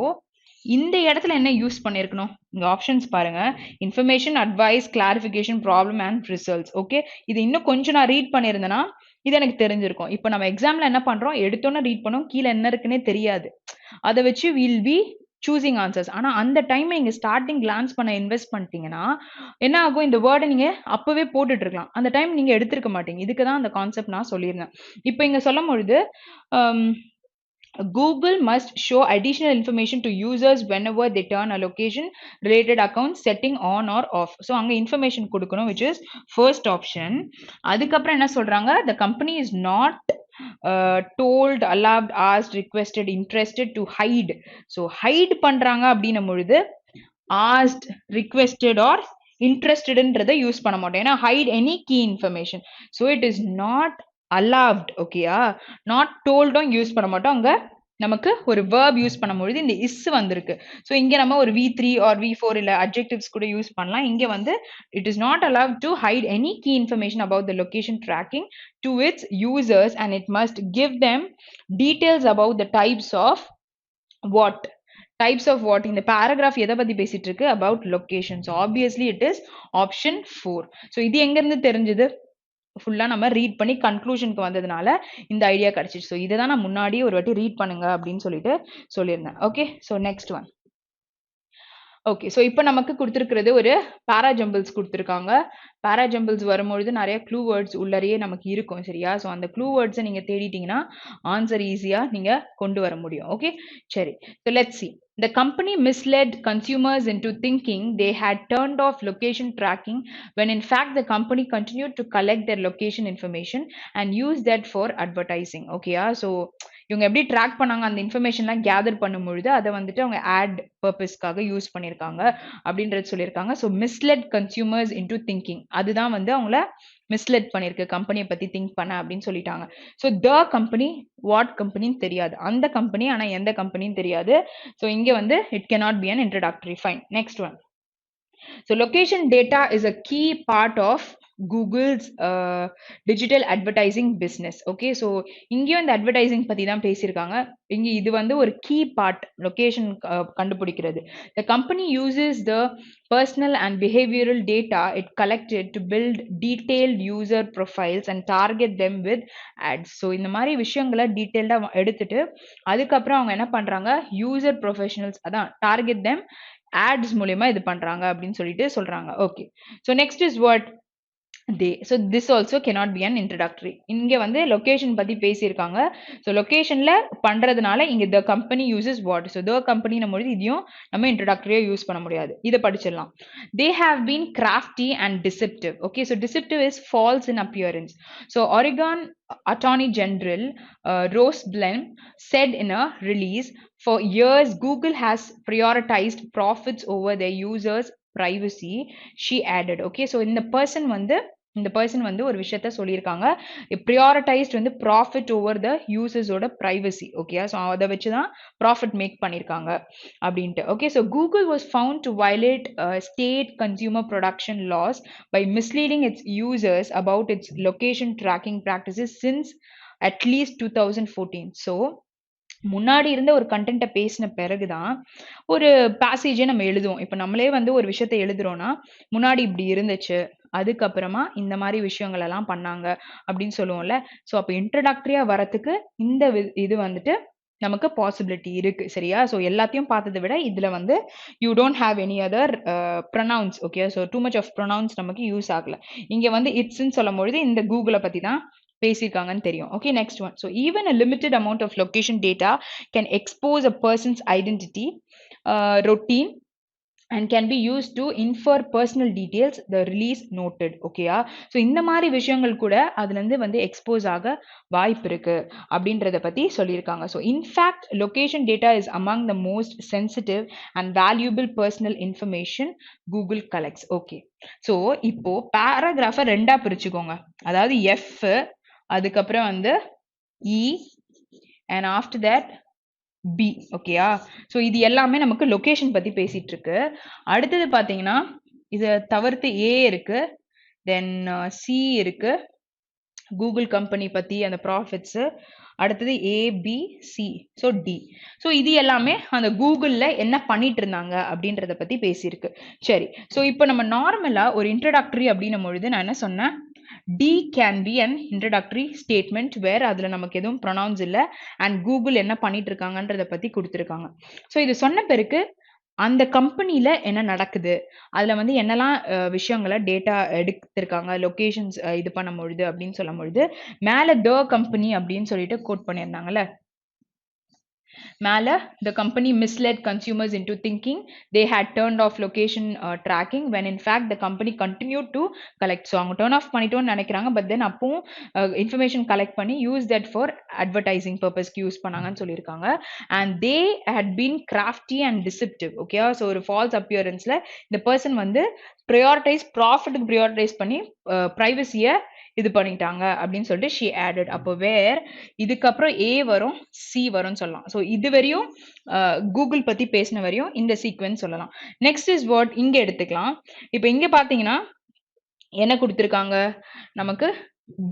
இந்த இடத்துல என்ன யூஸ் பண்ணிருக்கணும், இங்க ஆப்ஷன்ஸ் பாருங்க. Information, advice, clarification, problem and results. Okay. இது இன்னும் கொஞ்சம் நான் ரீட் பண்ணியிருந்தேன்னா இது எனக்கு தெரிஞ்சிருக்கும். இப்போ நம்ம எக்ஸாம்ல என்ன பண்றோம், எடுத்தோன்னு ரீட் பண்ணோம், கீழே என்ன இருக்குன்னே தெரியாது. அதை வச்சு வில் பி சூசிங் ஆன்சர்ஸ். ஆனா அந்த டைம் நீங்க ஸ்டார்டிங் கிளான்ஸ் பண்ண இன்வெஸ்ட் பண்ணிட்டீங்கன்னா என்ன ஆகும், இந்த வேர்டை நீங்க அப்பவே போட்டுட்டு இருக்கலாம். அந்த டைம் நீங்க எடுத்திருக்க மாட்டீங்க. இதுக்கு தான் அந்த கான்செப்ட் நான் சொல்லியிருந்தேன். இப்போ இங்க சொல்லும் பொழுது Google must show additional information to users whenever they turn a location related account setting on or off. So அங்க information கொடுக்கணும், which is first option. அதுக்கப்புறம் என்ன சொல்றாங்க, the company is not told, allowed, asked, requested, interested to hide. So hide பண்றாங்க அப்படின்னும் பொழுது asked, requested or interested use பண்ண மாட்டோம். ஏன்னா hide any key information. So it is not allowed. ஓகேயா? நாட் டோல்டும் யூஸ் பண்ண மாட்டோம். அங்க நமக்கு ஒரு verb யூஸ் பண்ணும்பொழுது இந்த is வந்திருக்கு. ஸோ இங்க நம்ம ஒரு V3 or V4 இல்ல adjectives கூட யூஸ் பண்ணலாம். இங்க வந்து it is not allowed to hide any key information about the location tracking to its users and it must give them details about the types of what. Types of what? இந்த paragraph எதை பத்தி பேசிட்டு இருக்கு, about location. So obviously it is option 4. So இது எங்க இருந்து தெரிஞ்சது, ஃபுல்லா நம்ம ரீட் பண்ணி கன்க்ளூஷனுக்கு வந்ததுனால இந்த ஐடியா கிடைச்சிச்சு. ஸோ இதை தான் நான் முன்னாடியே ஒரு வாட்டி ரீட் பண்ணுங்க அப்படின்னு சொல்லிட்டு சொல்லியிருந்தேன். Okay. So next one. Okay. So இப்போ நமக்கு கொடுத்துருக்கிறது ஒரு பேராஜம்பிள்ஸ் கொடுத்துருக்காங்க. பேராஜம்பிள்ஸ் வரும்பொழுது நிறைய க்ளூ வேர்ட்ஸ் உள்ளரையே நமக்கு இருக்கும், சரியா? ஸோ அந்த க்ளூ வேர்ட்ஸை நீங்கள் தேடிட்டீங்கன்னா ஆன்சர் ஈஸியாக நீங்கள் கொண்டு வர முடியும். ஓகே, சரி. So let's see. The company misled consumers into thinking they had turned off location tracking when in fact the company continued to collect their location information and use that for advertising. ஓகேயா? So இவங்க எப்படி track பண்ணாங்க, அந்த இன்ஃபர்மேஷன்லாம் gather பண்ணும்பொழுது அதை வந்துட்டு அவங்க add பர்பஸ்க்காக யூஸ் பண்ணியிருக்காங்க அப்படின்றது சொல்லியிருக்காங்க. So misled consumers into thinking, அதுதான் வந்து அவங்கள மிஸ்லெட் பண்ணியிருக்கு, கம்பெனியை பற்றி திங்க் பண்ண அப்படின்னு சொல்லிட்டாங்க. ஸோ த கம்பெனி வாட் கம்பெனின்னு தெரியாது, அந்த கம்பெனி ஆனால் எந்த கம்பெனின்னு தெரியாது. ஸோ இங்கே வந்து it cannot be an introductory. Fine. Next one. So location data is a key part of Google's digital advertising business. Okay, so இங்கேயும் இந்த advertising பத்தி தான் பேசியிருக்காங்க. இங்க இது வந்து ஒரு key part location கண்டுபிடிக்கிறது. The company uses the personal and behavioral data it collected to build detailed user profiles and target them with ads. So இந்த மாதிரி விஷயங்களை டீட்டெயில்டா எடுத்துட்டு அதுக்கப்புறம் அவங்க என்ன பண்றாங்க, யூசர் ப்ரொஃபஷனல்ஸ் அதான் டார்கெட் them ads மூலியமா இது பண்றாங்க அப்படின்னு சொல்லிட்டு சொல்றாங்க. Okay, so next is what they. So this also cannot be an introductory. இங்க வந்து location பத்தி பேசியிருக்காங்க. So locationல பண்றதுனால இங்க the company uses what. So the company நம்மளுது இதையும் நம்ம introductory யூஸ் பண்ண முடியாது. இதை படிச்சிடலாம். They have been crafty and deceptive. Okay, so deceptive is false in appearance. So Oregon Attorney General Rose Blum said in a release, for years Google has prioritized profits over their users privacy, she added. Okay, so இந்த person வந்து ஒரு விஷயத்த சொல்லியிருக்காங்க, prioritized வந்து profit over the users ஓட privacy. Okay, so அதை வச்சு தான் profit make பண்ணியிருக்காங்க அப்படின்ட்டு. Okay, so Google was found to violate state consumer protection laws by misleading its users about its location tracking practices since at least 2014. So முன்னாடி இருந்த ஒரு கண்டென்ட்டை பேசின பிறகுதான் ஒரு பேசேஜை நம்ம எழுதுவோம். இப்போ நம்மளே வந்து ஒரு விஷயத்த எழுதுறோம்னா முன்னாடி இப்படி இருந்துச்சு, அதுக்கப்புறமா இந்த மாதிரி விஷயங்கள் எல்லாம் பண்ணாங்க அப்படின்னு சொல்லுவோம்ல. ஸோ அப்போ இன்ட்ரடக்டரியா வரத்துக்கு இந்த இது வந்துட்டு நமக்கு பாசிபிலிட்டி இருக்கு. சரியா? ஸோ எல்லாத்தையும் பார்த்ததை விட இதுல வந்து you don't have any other pronouns. Okay, so too much of pronouns நமக்கு யூஸ் ஆகல. இங்க வந்து இட்ஸ்ன்னு சொல்லும் பொழுது இந்த கூகுளை பத்தி தான் பேசியிருக்காங்கன்னு தெரியும். Okay, next one. So even a limited amount of location data can expose a person's identity routine and can be used to infer personal details, the release noted. ஓகேயா? ஸோ இந்த மாதிரி விஷயங்கள் கூட அதுலேருந்து வந்து எக்ஸ்போஸ் ஆக வாய்ப்பு இருக்கு அப்படின்றத பற்றி சொல்லியிருக்காங்க. So in fact location data is among the most sensitive and valuable personal information Google collects. Okay, so இப்போ பேராகிராஃபை ரெண்டா பிரிச்சுக்கோங்க. அதாவது எஃப், அதுக்கப்புறம் வந்து இ and after that B. ஓகேயா? ஸோ இது எல்லாமே நமக்கு லொகேஷன் பத்தி பேசிட்டு இருக்கு. அடுத்தது பாத்தீங்கன்னா இதை தவிர்த்து ஏ இருக்கு, தென் சி இருக்கு, கூகுள் கம்பெனி பத்தி அந்த ப்ராஃபிட்ஸ், அடுத்தது ABC, ஸோ டி. ஸோ இது எல்லாமே அந்த கூகுளில் என்ன பண்ணிட்டு இருந்தாங்க அப்படின்றத பத்தி பேசியிருக்கு. சரி, ஸோ இப்போ நம்ம நார்மலா ஒரு இன்ட்ரடக்டரி அப்படின்னும் பொழுது நான் என்ன சொன்னேன், it can be an introductory statement where அதில் நமக்கு எதுவும் ப்ரொனவுன்ஸ் இல்லை அண்ட் கூகுள் என்ன பண்ணிட்டு இருக்காங்கன்றத பத்தி கொடுத்துருக்காங்க. ஸோ இது சொன்ன பிறகு அந்த கம்பெனில என்ன நடக்குது, அதுல வந்து என்னெல்லாம் விஷயங்களை டேட்டா எடுத்திருக்காங்க லொகேஷன்ஸ் இது பண்ணும் பொழுது அப்படின்னு சொல்லும் பொழுது மேல த கம்பெனி அப்படின்னு சொல்லிட்டு கோட் பண்ணியிருந்தாங்கல்ல, மேல the company misled consumers into thinking they had turned off location tracking when in fact the company continued to collect. So அவங்க turn off பண்ணிட்டோம்னு நினைக்கிறாங்க, but then அப்பவும் information collect பண்ணி use that for advertising purpose use பண்ணாங்கன்னு சொல்லியிருக்காங்க. and they had been crafty and deceptive. okay, so ஒரு false appearanceல இந்த person வந்து ப்ராஃபிட்டுக்கு prioritise பண்ணி ப்ரைவசியை இது பண்ணிட்டாங்க அப்படின்னு சொல்லிட்டு she added. அப்போ வேர் இதுக்கப்புறம் ஏ வரும், சி வரும்னு சொல்லலாம். ஸோ இது வரையும் கூகுள் பத்தி பேசின வரையும் இந்த சீக்வென்ஸ் சொல்லலாம். நெக்ஸ்ட் இஸ் வாட் இங்க எடுத்துக்கலாம். இப்போ இங்க பாத்தீங்கன்னா என்ன கொடுத்துருக்காங்க நமக்கு,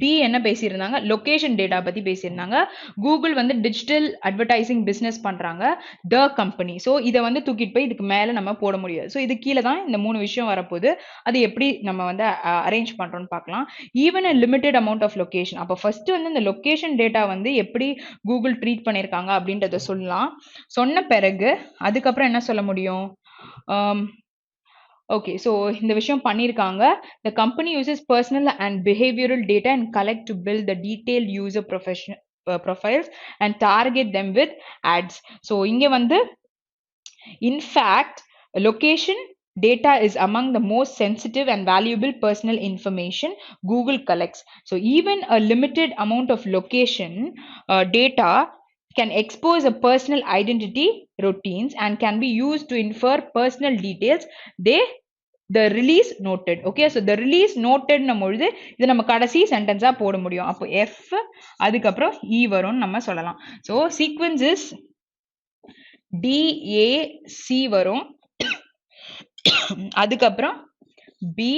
பி என்ன பேசியிருந்தாங்க, லொகேஷன் டேட்டா பத்தி பேசியிருந்தாங்க. கூகுள் வந்து டிஜிட்டல் அட்வர்டைசிங் பிசினஸ் பண்றாங்க, த கம்பெனி. ஸோ இதை வந்து தூக்கிட்டு போய் இதுக்கு மேல நம்ம போட முடியாது. ஸோ இது கீழே தான் இந்த 3 விஷயம் வரப்போகுது. அது எப்படி நம்ம வந்து அரேஞ்ச் பண்றோம்னு பார்க்கலாம். Even a limited amount of location. அப்போ ஃபர்ஸ்ட் வந்து இந்த லொகேஷன் டேட்டா வந்து எப்படி கூகுள் ட்ரீட் பண்ணியிருக்காங்க அப்படின்றத சொல்லலாம். சொன்ன பிறகு அதுக்கப்புறம் என்ன சொல்ல முடியும், ஓகே, ஸோ இந்த விஷயம் பண்ணியிருக்காங்க. The company uses personal and behavioral data and collect to build the detailed user profiles and target them with ads. So இங்க வந்து in fact location data is among the most sensitive and valuable personal information Google collects. So even a limited amount of location data can expose a personal identity routines and can be used to infer personal details. The release noted. okay, so the release noted நம்மொழுது இது நம்ம கடைசி சென்டென்ஸா போட முடியும். அப்போ F அதுக்கப்புறம் இ வரும்னு நம்ம சொல்லலாம். ஸோ சீக்வென்ஸ் இஸ் டிஏசி வரும், அதுக்கப்புறம் B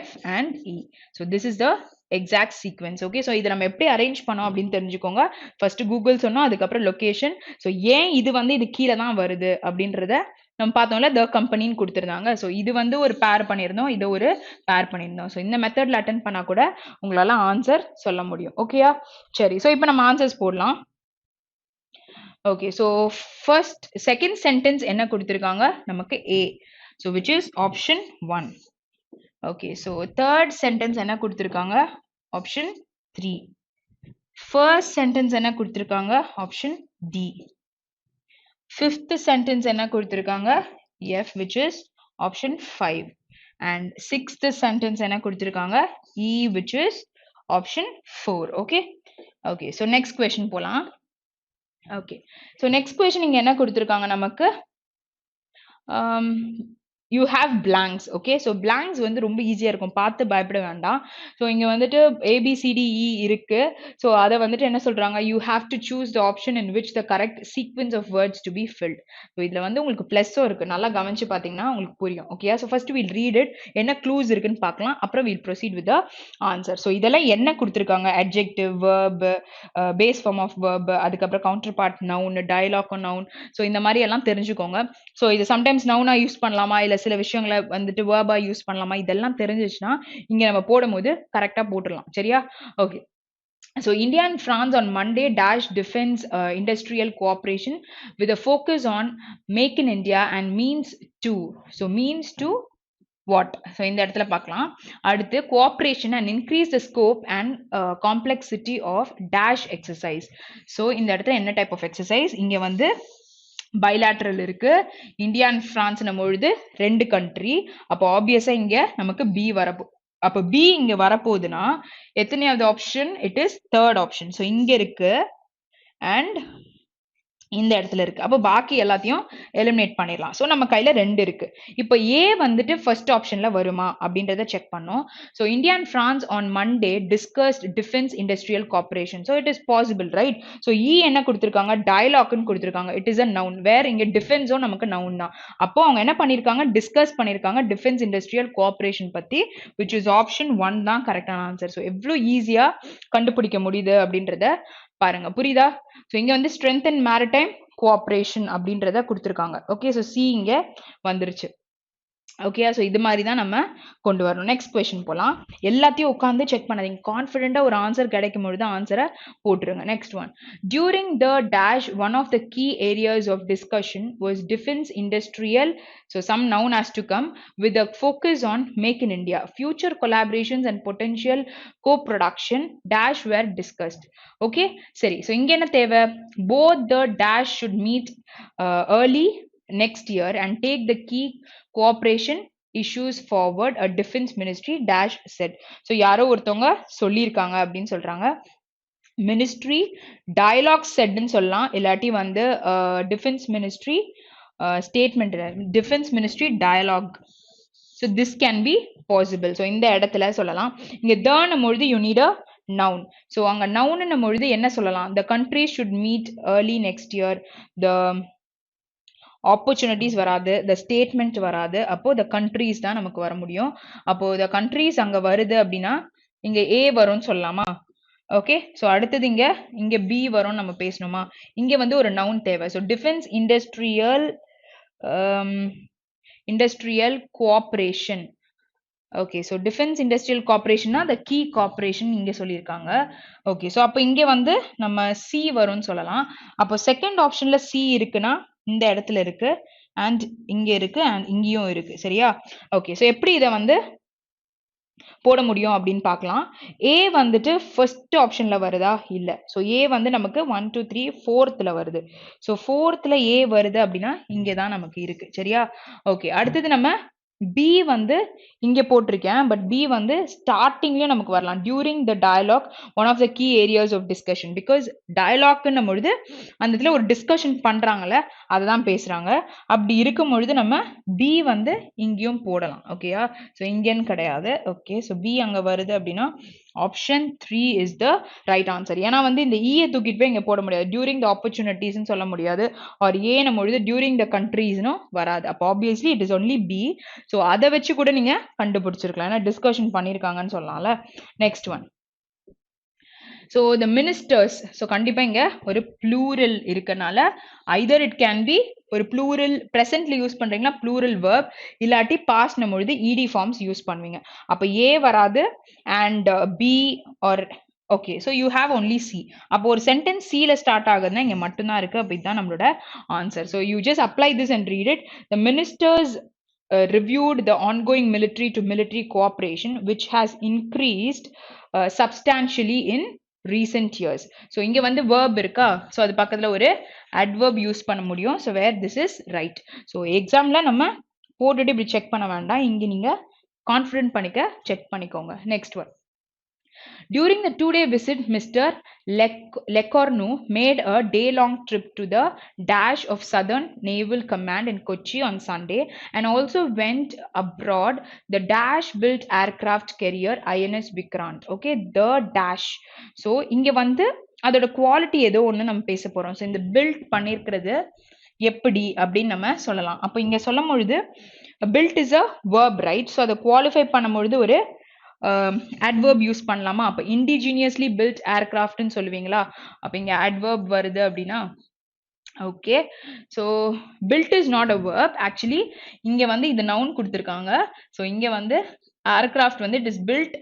F and E. So this is the exact sequence. Okay, so இதை நம்ம எப்படி அரேஞ்ச் பண்ணோம் அப்படின்னு தெரிஞ்சுக்கோங்க. ஃபர்ஸ்ட் கூகுள் சொன்னோம், அதுக்கப்புறம் லொகேஷன். ஸோ ஏன் இது வந்து இது கீழே தான் வருது அப்படின்றத நம்ம பார்த்தோம்ல, த கம்பெனின்னு கொடுத்துருந்தாங்க. ஸோ இது வந்து ஒரு பேர் பண்ணியிருந்தோம், இது ஒரு பேர் பண்ணியிருந்தோம். ஸோ இந்த மெத்தட்ல அட்டன் பண்ணா கூட உங்களால ஆன்சர் சொல்ல முடியும். ஓகேயா, சரி. ஸோ இப்போ நம்ம ஆன்சர்ஸ் போடலாம். Okay, so first second sentence என்ன கொடுத்துருக்காங்க நமக்கு? A. So which is option 1. Okay, so third sentence என்ன கொடுத்திருக்காங்க? Option 3. First sentence என்ன கொடுத்திருக்காங்க? Option D. Fifth sentence என்ன கொடுத்திருக்காங்க? F, which is option 5. And sixth sentence என்ன கொடுத்திருக்காங்க? E, which is option 4. Okay. Okay, so next question போலாம். Okay, so next question இங்க என்ன கொடுத்திருக்காங்க நமக்கு? You have blanks. Okay, so blanks வந்து ரொம்ப ஈஸியா இருக்கும், பார்த்து பயப்பட வேண்டாம். ஸோ இங்க வந்துட்டு ABCDE இருக்கு. ஸோ அதை வந்துட்டு என்ன சொல்றாங்க? You have to choose the option in which the correct sequence of words to be filled. So இதுல வந்து உங்களுக்கு பிளஸும் இருக்கு, நல்லா கவனிச்சு பார்த்தீங்கன்னா உங்களுக்கு புரியும். Okay, so first we'll read it, என்ன க்ளூஸ் இருக்குன்னு பார்க்கலாம், அப்புறம் we'll proceed with the answer. So இதெல்லாம் என்ன கொடுத்துருக்காங்க? adjective, verb, base form of verb, அதுக்கப்புறம் counterpart noun, dialogue noun. So இந்த மாதிரி எல்லாம் தெரிஞ்சுக்கோங்க. ஸோ இது சம்டைம்ஸ் நவுனா யூஸ் பண்ணலாமா, இல்ல சில விஷயங்களை வந்துட்டு வேர்பா யூஸ் பண்ணலாமா, இதெல்லாம் தெரிஞ்சிச்சுன்னா இங்க நம்ம போடும்போது கரெக்டா போட்டுடலாம். சரியா? Okay. So India and France on Monday dash defense industrial cooperation with a focus on make in India and means to. So means to what? So இந்த இடத்துல பார்க்கலாம். அடுத்து cooperation and increase the scope and complexity of dash exercise. So இந்த இடத்துல என்ன type of exercise? இங்க வந்து bilateral இருக்கு, இந்தியா அண்ட் பிரான்ஸ் பொழுது ரெண்டு கண்ட்ரி. அப்போ ஆப்வியஸா இங்க நமக்கு பி வரப்போ, அப்ப பி இங்க வரப்போகுதுன்னா எத்தனையாவது option? It is third option. So இங்க இருக்கு அண்ட் இந்த இடத்துல இருக்கு. அப்போ பாக்கி எல்லாத்தையும் எலிமினேட் பண்ணிடலாம். ஸோ நம்ம கையில ரெண்டு இருக்கு. இப்போ ஏ வந்துட்டு ஃபர்ஸ்ட் ஆப்ஷன்ல வருமா அப்படின்றத செக் பண்ணோம். So India and France on Monday discussed defence industrial corporation. So it is possible, right? So E என்ன கொடுத்துருக்காங்க? டயலாக்னு கொடுத்துருக்காங்க. It is a noun, where இங்க டிஃபென்ஸும் நமக்கு நவுன் தான். அப்போ அவங்க என்ன பண்ணிருக்காங்க? டிஸ்கஸ் பண்ணிருக்காங்க டிஃபென்ஸ் இண்டஸ்ட்ரியல் கோஆபரேஷன் பத்தி, விச் இஸ் ஆப்ஷன் 1 தான் கரெக்டான ஆன்சர். ஸோ எவ்வளவு ஈஸியா கண்டுபிடிக்க முடியுது அப்படின்றத பாருங்க, புரியுதா? ஸோ இங்க வந்து ஸ்ட்ரென்த் அண்ட் மேரிடைம் கோஆபரேஷன் அப்படின்றத கொடுத்துருக்காங்க. ஓகே, ஸோ சி இங்க வந்துருச்சு. ஓகே, ஸோ இது மாதிரி தான் நம்ம கொண்டு வரணும். நெக்ஸ்ட் கொஸ்டின் போகலாம். எல்லாத்தையும் உட்காந்து செக் பண்ணாதீங்க, கான்ஃபிடென்ட்டா ஒரு ஆன்சர் கிடைக்கும் பொழுது ஆன்சரை போட்டுருங்க. Next one, during the dash one of the key areas of discussion was defence industrial. So some noun has to come with a focus on make in India. Future collaborations and potential coproduction dash were discussed. Okay, சரி. So இங்க என்ன தேவை? Both the dash should meet early next year and take the key cooperation issues forward, a defense ministry dash said. So யாரோ ஒருத்தவங்க சொல்லியிருக்காங்க அப்படின்னு சொல்றாங்க. Ministry dialogue செட்னு சொல்லலாம், இல்லாட்டி வந்து defence ministry statement, defence ministry dialogue. So this can be possible. So இந்த இடத்துல சொல்லலாம். இங்க தன்னும் பொழுது you need a noun. So அங்க noun பொழுது என்ன சொல்லலாம்? The country should meet early next year. The opportunities வராது, the statement வராது. அப்போ the countries தான் நமக்கு வர முடியும். அப்போ the countries அங்க வருது அப்படின்னா இங்க A வரும்னு சொல்லலாமா? ஓகே, ஸோ அடுத்தது இங்க B வரும் நம்ம பேசணுமா? இங்க வந்து ஒரு noun தேவை. So defence industrial cooperation. Okay, so defence industrial கார்பரேஷன்னா the key corporation இங்க சொல்லியிருக்காங்க. ஓகே, ஸோ அப்போ இங்க வந்து நம்ம சி வரும்னு சொல்லலாம். அப்போ செகண்ட் ஆப்ஷன்ல சி இருக்குன்னா இந்த இடத்துல இருக்கு, அண்ட் இங்க இருக்கு, அண்ட் இங்கேயும் இருக்கு. சரியா? ஓகே, ஸோ எப்படி இதை வந்து போட முடியும் அப்படின்னு பார்க்கலாம். ஏ வந்துட்டு ஃபர்ஸ்ட் ஆப்ஷன்ல வருதா? இல்ல. ஸோ ஏ வந்து நமக்கு 1 2 3 4th வருது. ஸோ 4th ஏ வருது அப்படின்னா இங்கதான் நமக்கு இருக்கு. சரியா? ஓகே, அடுத்தது நம்ம பி வந்து இங்க போட்டிருக்கேன், பட் பி வந்து ஸ்டார்டிங்லயும் நமக்கு வரலாம். During the dialogue one of the key areas of discussion. Because டயலாக்னும் பொழுது அந்த இடத்துல ஒரு டிஸ்கஷன் பண்றாங்கல்ல, அதுதான் பேசுறாங்க. அப்படி இருக்கும் பொழுது நம்ம பி வந்து இங்கேயும் போடலாம். ஓகேயா? ஸோ இங்கன்னு கிடையாது. ஓகே, ஸோ பி அங்க வருது அப்படின்னா option 3 is the right answer. ஏன்னா வந்து இந்த ஈயை தூக்கிட்டு போய் இங்க போட முடியாது. டியூரிங் த ஆப்பர்ச்சுனிட்டிஸ்னு சொல்ல முடியாது. ஆர் ஏன்னும் பொழுது டியூரிங் த கண்ட்ரீஸ்னும் வராது. அப்போ obviously it is only B. So அதை வச்சு கூட நீங்க கண்டுபிடிச்சிருக்கலாம். ஏன்னா டிஸ்கஷன் பண்ணியிருக்காங்கன்னு சொல்லலாம்ல. Next one. So the ministers. So கண்டிப்பாக இங்கே ஒரு ப்ளூரல் இருக்கனால ஐதர் இட் கேன் பி ஒரு ப்ளூரல் ப்ரெசென்ட்ல யூஸ் பண்ணுறீங்களா ப்ளூரல் வேர்ப், இல்லாட்டி பாஸ்ட்னும் பொழுது இடி ஃபார்ம்ஸ் யூஸ் பண்ணுவீங்க. அப்போ ஏ வராது and B are okay. So you have only C. அப்போ ஒரு சென்டென்ஸ் சியில் ஸ்டார்ட் ஆகுதுன்னா இங்கே மட்டும்தான் இருக்கு. அப்போ இதுதான் நம்மளோட answer. So you just apply this and read it. The ministers reviewed the ongoing military to military cooperation which has increased substantially in recent years. So இங்க வந்து verb இருக்கா, so அது பக்கத்துல ஒரு adverb யூஸ் பண்ண முடியும். So where this is right. So examல நம்ம போட்டுட்டு இப்படி செக் பண்ண வேண்டாம், இங்க நீங்க கான்ஃபிடென்ட் பண்ணிக்க செக் பண்ணிக்கோங்க. Next one. During the 2-day visit, Mr. Lecornu made a day-long trip to the dash of Southern Naval Command in Kochi on Sunday and also went abroad the dash built aircraft carrier INS Vikrant. Okay, the dash. So இங்க வந்து அதோட quality ஏதோ ஒன்று நம்ம பேச போறோம். So இந்த build பண்ணியிருக்கிறது எப்படி அப்படின்னு நம்ம சொல்லலாம். அப்போ இங்க சொல்லும் பொழுது build is a verb, right? So அதை குவாலிஃபை பண்ணும் பொழுது ஒரு adverb யூஸ் பண்ணலாமா? அப்ப indigenously built aircraftன்னு சொல்லுவீங்களா? அப்ப இங்க adverb வருது அப்படின்னா okay. So built is not a verb. Actually இங்க வந்து இது நவுன் கொடுத்துருக்காங்க. ஸோ இங்க வந்து aircraft வந்து it is built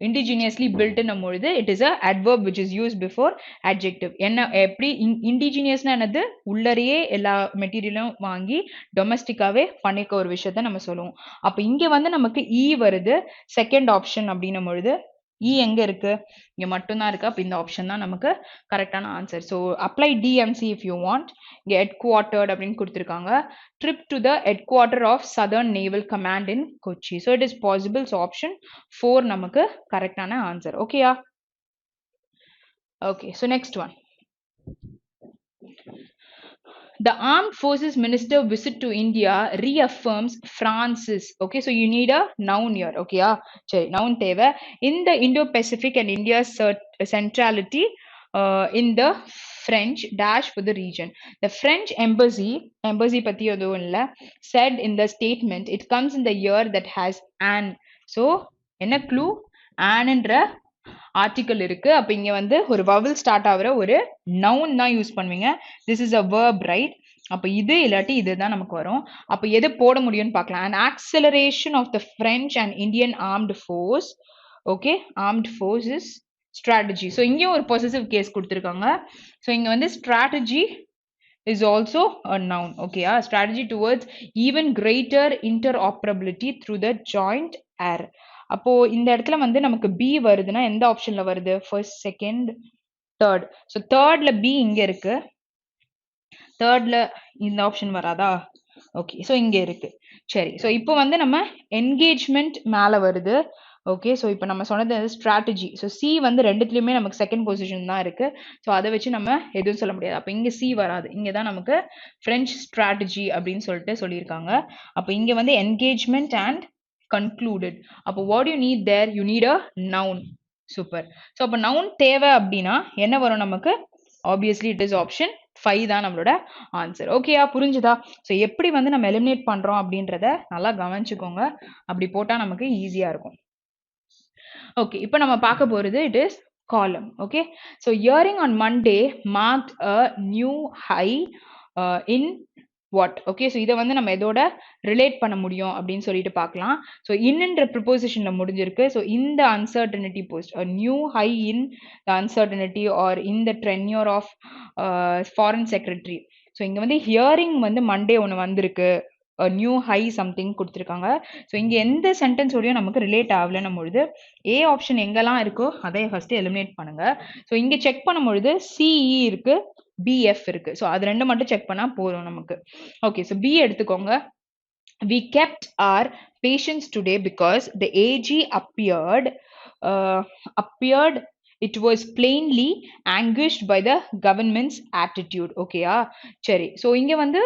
indigenously built பொழுது it is a adverb which is used before adjective. என்ன எப்படி இண்டிஜினியஸ்னா என்னது? உள்ளரையே எல்லா மெட்டீரியலும் வாங்கி டொமஸ்டிக்காவே பண்ணிக்க ஒரு விஷயத்த நம்ம சொல்லுவோம். அப்ப இங்க வந்து நமக்கு இ வருது செகண்ட் ஆப்ஷன் அப்படின்னும் பொழுது இ எங்க இருக்கு? இங்க மட்டும்தான் இருக்கு. அப்ப இந்த ஆப்ஷன் தான் நமக்கு கரெக்டான answer. So apply TMC if you want. இங்க ஹெட் குவார்ட்டர்ட் அப்படின்னு கொடுத்துருக்காங்க. Trip to the headquarter of southern naval command in Kochi. So it is possible. So option 4 நமக்கு கரெக்டான ஆன்சர். ஓகேயா? Okay. So next one. The Armed Forces Minister visit to India reaffirms France's. Okay, so you need a noun here. Okay, சரி, noun தேவை. In the Indo-Pacific and India's centrality in the French dash for the region. The French embassy பத்தி எதுவும் இல்ல, said in the statement it comes in the year that has an. So என்ன clue? anன்ற article இருக்கு. அப்ப இங்க வந்து ஒரு vowel start ஆகுற ஒரு நவுன் தான் யூஸ் பண்ணுவீங்க. This is a verb, right? அப்ப இது இல்லாட்டி இதுதான் நமக்கு வரும். அப்ப எது போட முடியும்னு பார்க்கலாம். an acceleration of the French and Indian armed force. okay, armed force is strategy. so இங்கேயும் ஒரு possessive case கொடுத்திருக்காங்க. so இங்க வந்து strategy is also a noun. okay, strategy towards even greater interoperability through the joint air. அப்போ இந்த இடத்துல வந்து நமக்கு பி வருதுன்னா எந்த ஆப்ஷன்ல வருது? First, second, third. ஸோ தேர்ட்ல பி இங்க இருக்கு, தேர்ட்ல இந்த ஆப்ஷன் வராதா? ஓகே, ஸோ இங்க இருக்கு. சரி, ஸோ இப்போ வந்து நம்ம என்கேஜ்மெண்ட் மேல வருது. ஓகே, ஸோ இப்போ நம்ம சொன்னது ஸ்ட்ராட்டஜி. ஸோ சி வந்து ரெண்டுத்துலையுமே நமக்கு செகண்ட் பொசிஷன் தான் இருக்கு. ஸோ அதை வச்சு நம்ம எதுவும் சொல்ல முடியாது. அப்போ இங்கே சி வராது. இங்கே தான் நமக்கு ஃப்ரெஞ்ச் ஸ்ட்ராட்டஜி அப்படின்னு சொல்லிட்டு சொல்லியிருக்காங்க. அப்போ இங்கே வந்து என்கேஜ்மெண்ட் அண்ட் concluded. அப்போ what you need there? You need a noun. super. so அப்போ noun தேவை அப்படின்னா என்ன வரும் நமக்கு? obviously it is option 5 தான் நம்மளோட ஆன்சர். ஓகேயா? புரிஞ்சுதா? ஸோ எப்படி வந்து நம்ம எலிமினேட் பண்றோம் அப்படின்றத நல்லா கவனிச்சுக்கோங்க. அப்படி போட்டா நமக்கு ஈஸியா இருக்கும். ஓகே, இப்போ நம்ம பார்க்க போறது it is column. okay, so hearing on Monday marked a new high in what? okay, so இதை வந்து நம்ம எதோட ரிலேட் பண்ண முடியும் அப்படின்னு சொல்லிட்டு பார்க்கலாம். ஸோ இன்னன்ற ப்ரிப்போசிஷன்ல முடிஞ்சிருக்கு. ஸோ இந்த uncertainty post a new high in the uncertainty or in the tenure of foreign secretary. So இங்க வந்து ஹியரிங் வந்து மண்டே ஒன்று வந்திருக்கு, நியூ ஹை சம்திங் கொடுத்துருக்காங்க. ஸோ இங்கே எந்த சென்டென்ஸோடையும் நமக்கு ரிலேட் ஆகலன்னும் பொழுது ஏ ஆப்ஷன் எங்கெல்லாம் இருக்கோ அதை ஃபர்ஸ்ட் எலிமினேட் பண்ணுங்க. ஸோ இங்கே செக் பண்ணும் பொழுது சிஇ இருக்கு, பிஎஃப் இருக்கு. ஸோ அது ரெண்டு மட்டும் செக் பண்ணா போதும் நமக்கு. ஓகே, ஸோ பி எடுத்துக்கோங்க. We kept our patience today because the AG appeared. It was plainly anguished by the government's attitude. ஓகேயா? சரி, ஸோ இங்க வந்து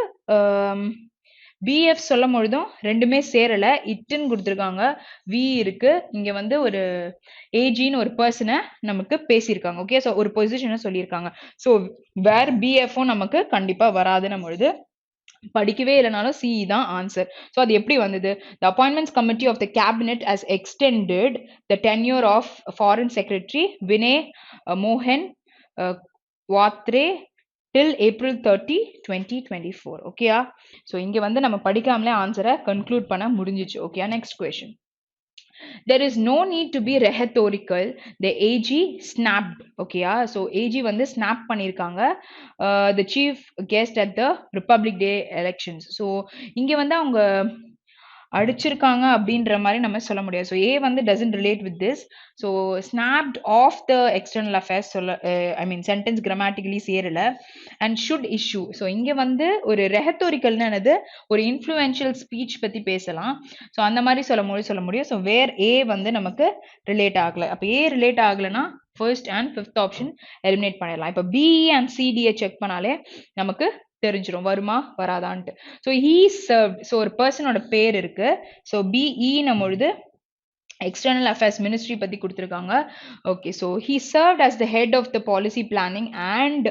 பிஎஃப் சொல்லும் பொழுதும் ரெண்டுமே சேரல, இட்டுன்னு கொடுத்துருக்காங்க, வி இருக்கு, இங்க வந்து ஒரு ஏஜின்னு ஒரு பர்சனை நமக்கு பேசியிருக்காங்க. ஓகே, ஸோ ஒரு பொசிஷனை சொல்லியிருக்காங்க. ஸோ வேர் பிஎஃப்பும் நமக்கு கண்டிப்பா வராதுன்னும் பொழுது படிக்கவே இல்லைனாலும் சிஇ தான் ஆன்சர். ஸோ அது எப்படி வந்தது? The appointments committee of the cabinet has extended the tenure of foreign secretary Vinay மோகன் வாத்ரே till April 30, 2024. ஓகேயா? ஸோ இங்க வந்து நம்ம படிக்காமலே ஆன்சரை கன்க்ளூட் பண்ண முடிஞ்சிச்சு. ஓகேயா? Next question. There is no need to be rhetorical. The AG snapped. Okay, so AG வந்து snap பண்ணிருக்காங்க the chief guest at the Republic Day elections. So இங்க வந்து அவங்க அடிச்சிருக்காங்க அப்படின்ற மாதிரி நம்ம சொல்ல முடியாது. ஸோ ஏ வந்து doesn't relate with this. So snapped off the external affairs சொல்ல ஐ மீன் சென்டென்ஸ் கிராமட்டிக்கலி சேரல. And should issue. ஸோ இங்க வந்து ஒரு ரெஹட்டோரிக்கல்னு என்னது, ஒரு இன்ஃப்ளூயன்ஷியல் ஸ்பீச் பத்தி பேசலாம். ஸோ அந்த மாதிரி சொல்ல முடியும். ஸோ வேர் ஏ வந்து நமக்கு ரிலேட் ஆகல. அப்போ ஏ ரிலேட் ஆகலைன்னா first and fifth option eliminate பண்ணிடலாம். இப்போ பிஇ அண்ட் சிடியை செக் பண்ணாலே நமக்கு தெரிஞ்சிரும் வருமா வராதான்ட்டு. So he served. ஸோ ஒரு பர்சனோட பேர் இருக்கு. ஸோ பிஇ நம்ம பொழுது எக்ஸ்டர்னல் அஃபேர்ஸ் மினிஸ்ட்ரி பத்தி கொடுத்துருக்காங்க. Okay, so he served as the head of the policy planning and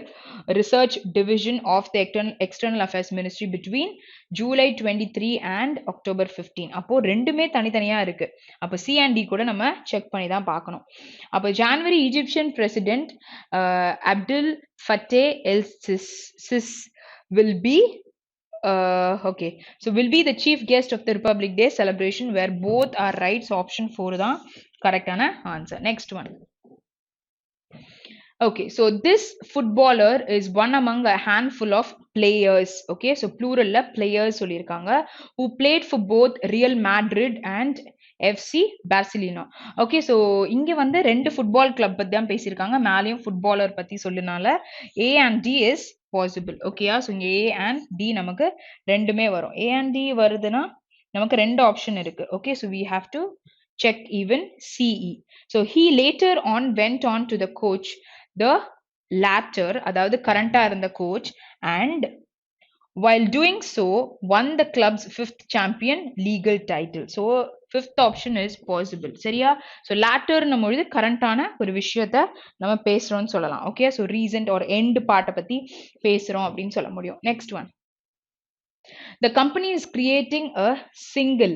research division of the external affairs ministry between July 23 and October 15. அப்போ ரெண்டுமே தனித்தனியா இருக்கு. அப்போ சி அண்ட் டி கூட நம்ம செக் பண்ணி தான் பார்க்கணும். அப்போ January Egyptian president Abdul Fattah el Sisi will be okay, so will be the chief guest of the Republic Day celebration, where both are right. So option 4 தான் கரெக்டான answer. Next one. Okay, so this footballer is one among a handful of players. Okay, so plural la players சொல்லிருக்காங்க, who played for both Real Madrid and FC Barcelona. Okay, so இங்க வந்து ரெண்டு football club பத்தி தான் பேசியிருக்காங்க, மேலேயும் footballer பத்தி சொல்லுனால A and D is possible. ஓகேயா? ஸோ இங்க A and D நமக்கு ரெண்டுமே வரும். A and D வருதுன்னா நமக்கு ரெண்டு ஆப்ஷன் இருக்கு. Okay, so we have to check even CE. So he later on went on to the coach the latter, அதாவது கரண்டா இருந்த coach, and while doing so won the club's fifth champion legal title. So fifth option is possible. சரியா? so latter நம்மொழுது கரண்டான ஒரு விஷயத்தை நம்ம பேசுறோம்னு சொல்லலாம். Okay, so recent or end part பத்தி பேசுறோம் அப்படின்னு சொல்ல முடியும். Next one. The company is creating a single.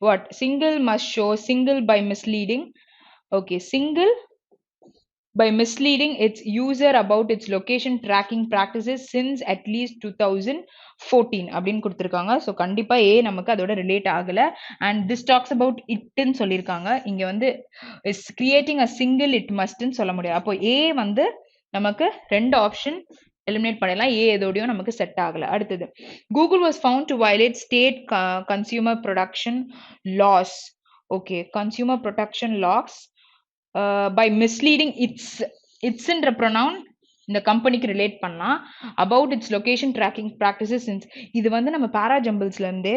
What? Single must show single by misleading. Okay, single by misleading its user about its location tracking practices since at least 2014 அப்படின்னு கொடுத்துருக்காங்க. So கண்டிப்பா ஏ நமக்கு அதோட ரிலேட் ஆகல. And this talks about இட்ன்னு சொல்லியிருக்காங்க. இங்க வந்து is creating a single it மஸ்ட்ன்னு சொல்ல முடியாது. அப்போ ஏ வந்து நமக்கு ரெண்டு ஆப்ஷன் எலிமினேட் பண்ணலாம். ஏ எதோடையும் நமக்கு செட் ஆகல. அடுத்தது, Google was found to violate state consumer protection laws. Okay, consumer protection laws by misleading itsன்ற pronoun இந்த கம்பெனிக்கு ரிலேட் பண்ணலாம். about its location tracking practices since. இது வந்து நம்ம பாரா ஜம்பிள்ஸ்ல இருந்தே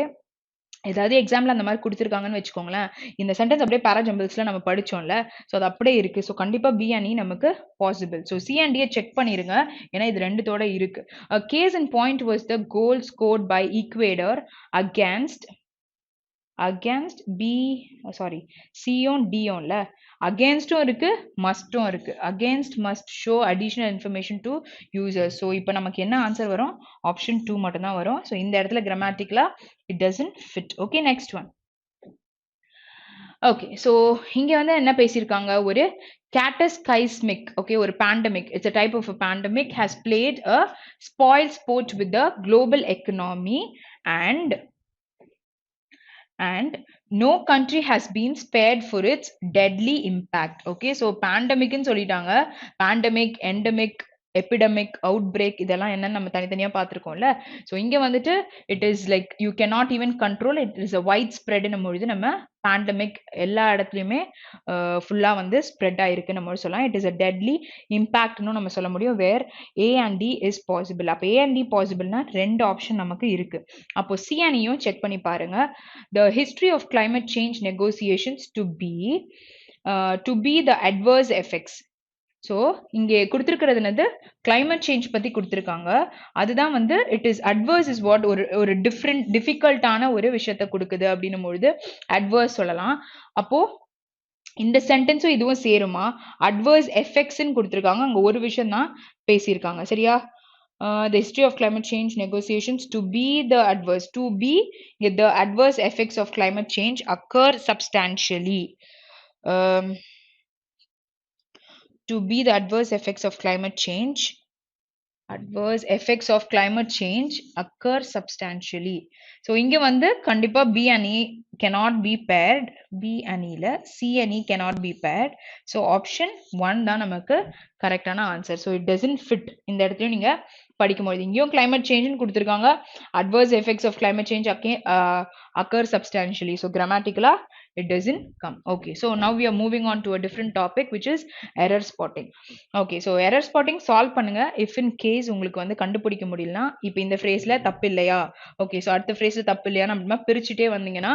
ஏதாவது எக்ஸாம்ல அந்த மாதிரி கொடுத்துருக்காங்கன்னு வச்சுக்கோங்களேன், இந்த சென்டென்ஸ் அப்படியே பாரா ஜம்பிள்ஸ்ல நம்ம படிச்சோம்ல, ஸோ அது அப்படியே இருக்கு. ஸோ கண்டிப்பா பி அண்ட் இ நமக்கு பாசிபிள். ஸோ சி அண்ட் டியை செக் பண்ணிருங்க, ஏன்னா இது ரெண்டுத்தோட இருக்கு. Case in point was the goal scored by Ecuador against B sorry சியும் டியோம்ல அகேன்ஸ்டும் இருக்கு மஸ்டும் இருக்கு. Against must show additional information to users. So இப்போ நமக்கு என்ன ஆன்சர் வரும்? ஆப்ஷன் 2 மட்டும் தான் வரும். ஸோ இந்த இடத்துல கிராமட்டிக்கலா it doesn't fit. Okay, next one. Okay, so இங்க வந்து என்ன பேசியிருக்காங்க, ஒரு cataclysmic, okay, ஒரு pandemic, it's a type of a pandemic, has played a spoil sport with the global economy and no country has been spared for its deadly impact. Okay, so pandemic ன்னு சொல்லிட்டாங்க. pandemic, endemic, epidemic, outbreak இதெல்லாம் என்னன்னு நம்ம தனித்தனியா பார்த்திருக்கோம்ல. So இங்க வந்துட்டு it is like you cannot even control, it is a wide spread பொழுது நம்ம பேண்டமிக் எல்லா இடத்துலையுமே ஃபுல்லா வந்து ஸ்ப்ரெட் ஆயிருக்கு நம்ம சொல்லலாம். இட் இஸ் அ டெட்லி இம்பாக்ட்னு நம்ம சொல்ல முடியும். Where A and D is possible. அப்போ ஏ அண்ட் டி பாசிபிள்னா ரெண்டு ஆப்ஷன் நமக்கு இருக்கு. அப்போ சி அண்ட் இயும் செக் பண்ணி பாருங்க. The history of climate change negotiations to be the adverse effects. So இங்கே கொடுத்துருக்கிறது என்னது climate சேஞ்ச் பற்றி கொடுத்துருக்காங்க. அதுதான் வந்து it is adverse is what ஒரு டிஃபிகல்ட்டான ஒரு விஷயத்த கொடுக்குது அப்படின்னும் பொழுது அட்வர்ஸ் சொல்லலாம். அப்போ இந்த சென்டென்ஸும் இதுவும் சேருமா? அட்வர்ஸ் எஃபெக்ட்ஸ்ன்னு கொடுத்துருக்காங்க. அங்கே ஒரு விஷயம் தான் பேசியிருக்காங்க. சரியா? The history of climate change negotiations to be the adverse effects of climate change occur substantially. To be the adverse effects of climate change occur substantially. So இங்க வந்து கண்டிப்பா B and E cannot be paired. B and E ல C and E cannot be paired. So option 1 தான் நமக்கு கரெக்டான answer. So it doesn't fit. இந்த இடத்துலயும் நீங்க படிக்கும்போது இங்கேயும் climate change கொடுத்திருக்காங்க. Adverse effects of climate change occur substantially. So grammatically it doesn't come. Okay, so now we are moving on to a different topic, which is error spotting. Okay, so error spotting solve பண்ணுங்க. If in case உங்களுக்கு வந்து கண்டுபிடிக்க முடியலனா இப்போ இந்த phrase-ல தப்பு இல்லையா, okay so அடுத்த phrase தப்பு இல்லையா நம்ம பிரிச்சுட்டே வந்தீங்கன்னா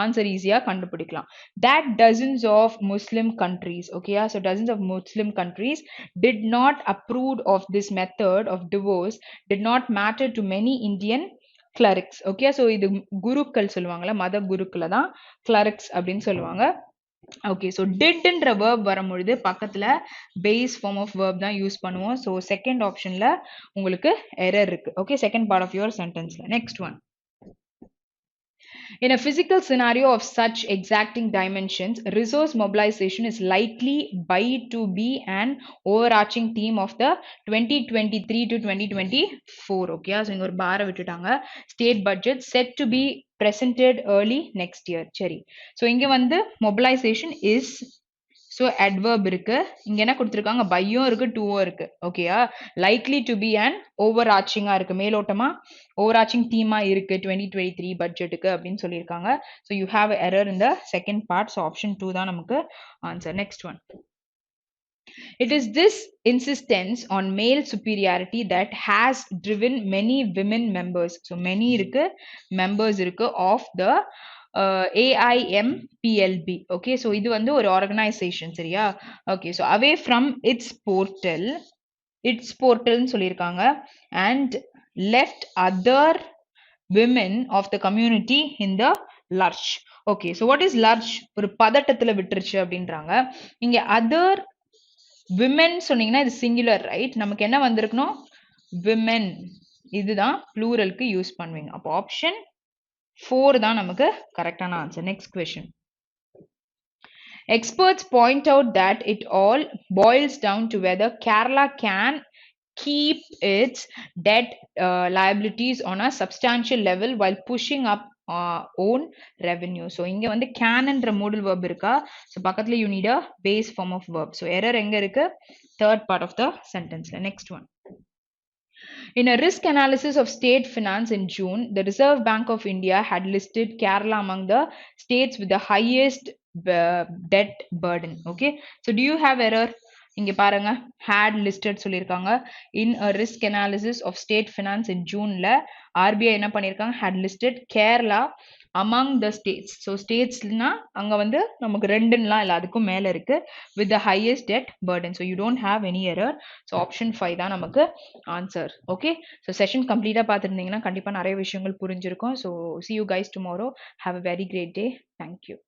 ஆன்சர் ஈஸியா கண்டுபிடிக்கலாம். That dozens of Muslim countries, okay, so dozens of Muslim countries did not approve of this method of divorce did not matter to many Indian clerics. Okay, so இது குருக்கள் சொல்லுவாங்கல்ல, மத குருக்களை தான் clerics அப்படின்னு சொல்லுவாங்க. ஓகே, ஸோ டிட்ன்ற வேர்ப் வரும்பொழுது பக்கத்தில் பேஸ் ஃபார்ம் ஆஃப் வேர்ப் தான் யூஸ் பண்ணுவோம். ஸோ செகண்ட் ஆப்ஷனில் உங்களுக்கு எரர் இருக்கு. Okay, second part of your சென்டென்ஸில். Next one. In a physical scenario of such exacting dimensions, resource mobilization is likely to be an overarching theme of the 2023 to 2024. Okay, so இங்க ஒரு பார விட்டுட்டாங்க. State budget set to be presented early next year. சரி, so இங்க வந்து mobilization is, so adverb இருக்கு. இங்க என்ன கொடுத்துருக்காங்க, பையும் இருக்கு டூவும் இருக்கு. ஓகேயா, லைக்லி டு பி அண்ட் ஓவர்ஆர்ச்சிங்கா இருக்கு, மேலோட்டமா ஓவர்ஆர்ச்சிங் தீமா இருக்கு 2023 பட்ஜெட்டுக்கு அப்படின்னு சொல்லியிருக்காங்க. So you have error in the second part. So option 2 தான் நமக்கு answer. Next one. It is this insistence on male superiority that has driven many women members. So many இருக்கு, members இருக்கு of the AIMPLB. Okay, so இது வந்து ஒரு organization. சரியா? Okay, so away from its portal சொல்லியிருக்காங்க and left other women of the community in the lurch. Okay, so what is lurch? ஒரு பதட்டத்துல விட்டுருச்சு அப்படின்றாங்க. இங்க other women சொன்னீங்கன்னா இது singular, right? நமக்கு என்ன வந்திருக்கணும், women. இதுதான் pluralக்கு யூஸ் பண்ணுவீங்க. அப்போ ஆப்ஷன் 4 தான் நமக்கு கரெக்டான answer. Next question. Experts point out that it all boils down to whether Kerala can keep its debt liabilities on a substantial level while pushing up own revenue. So இங்க வந்து can என்ற modal verb இருக்கா, so பக்கத்துல you need a base form of verb. So error எங்க இருக்கு, third part of the sentence. Next one. In a risk analysis of state finance in June, the Reserve Bank of India had listed Kerala among the states with the highest debt burden. Okay, so do you have error? இங்க பாருங்க, had listed சொல்லியிருக்காங்க. In a risk analysis of state finance in Juneல RBI என்ன பண்ணியிருக்காங்க, had listed Kerala among the states. So statesனா அங்க வந்து நமக்கு ரெண்டுலாம் இல்லை, அதுக்கும் மேல இருக்கு, with the highest debt burden. So you don't have any error. So option 5 தான் நமக்கு ஆன்சர். ஓகே, ஸோ செஷன் கம்ப்ளீட்டாக பார்த்துருந்தீங்கன்னா கண்டிப்பாக நிறைய விஷயங்கள் புரிஞ்சிருக்கும். So see you guys tomorrow. Have a very great day. Thank you.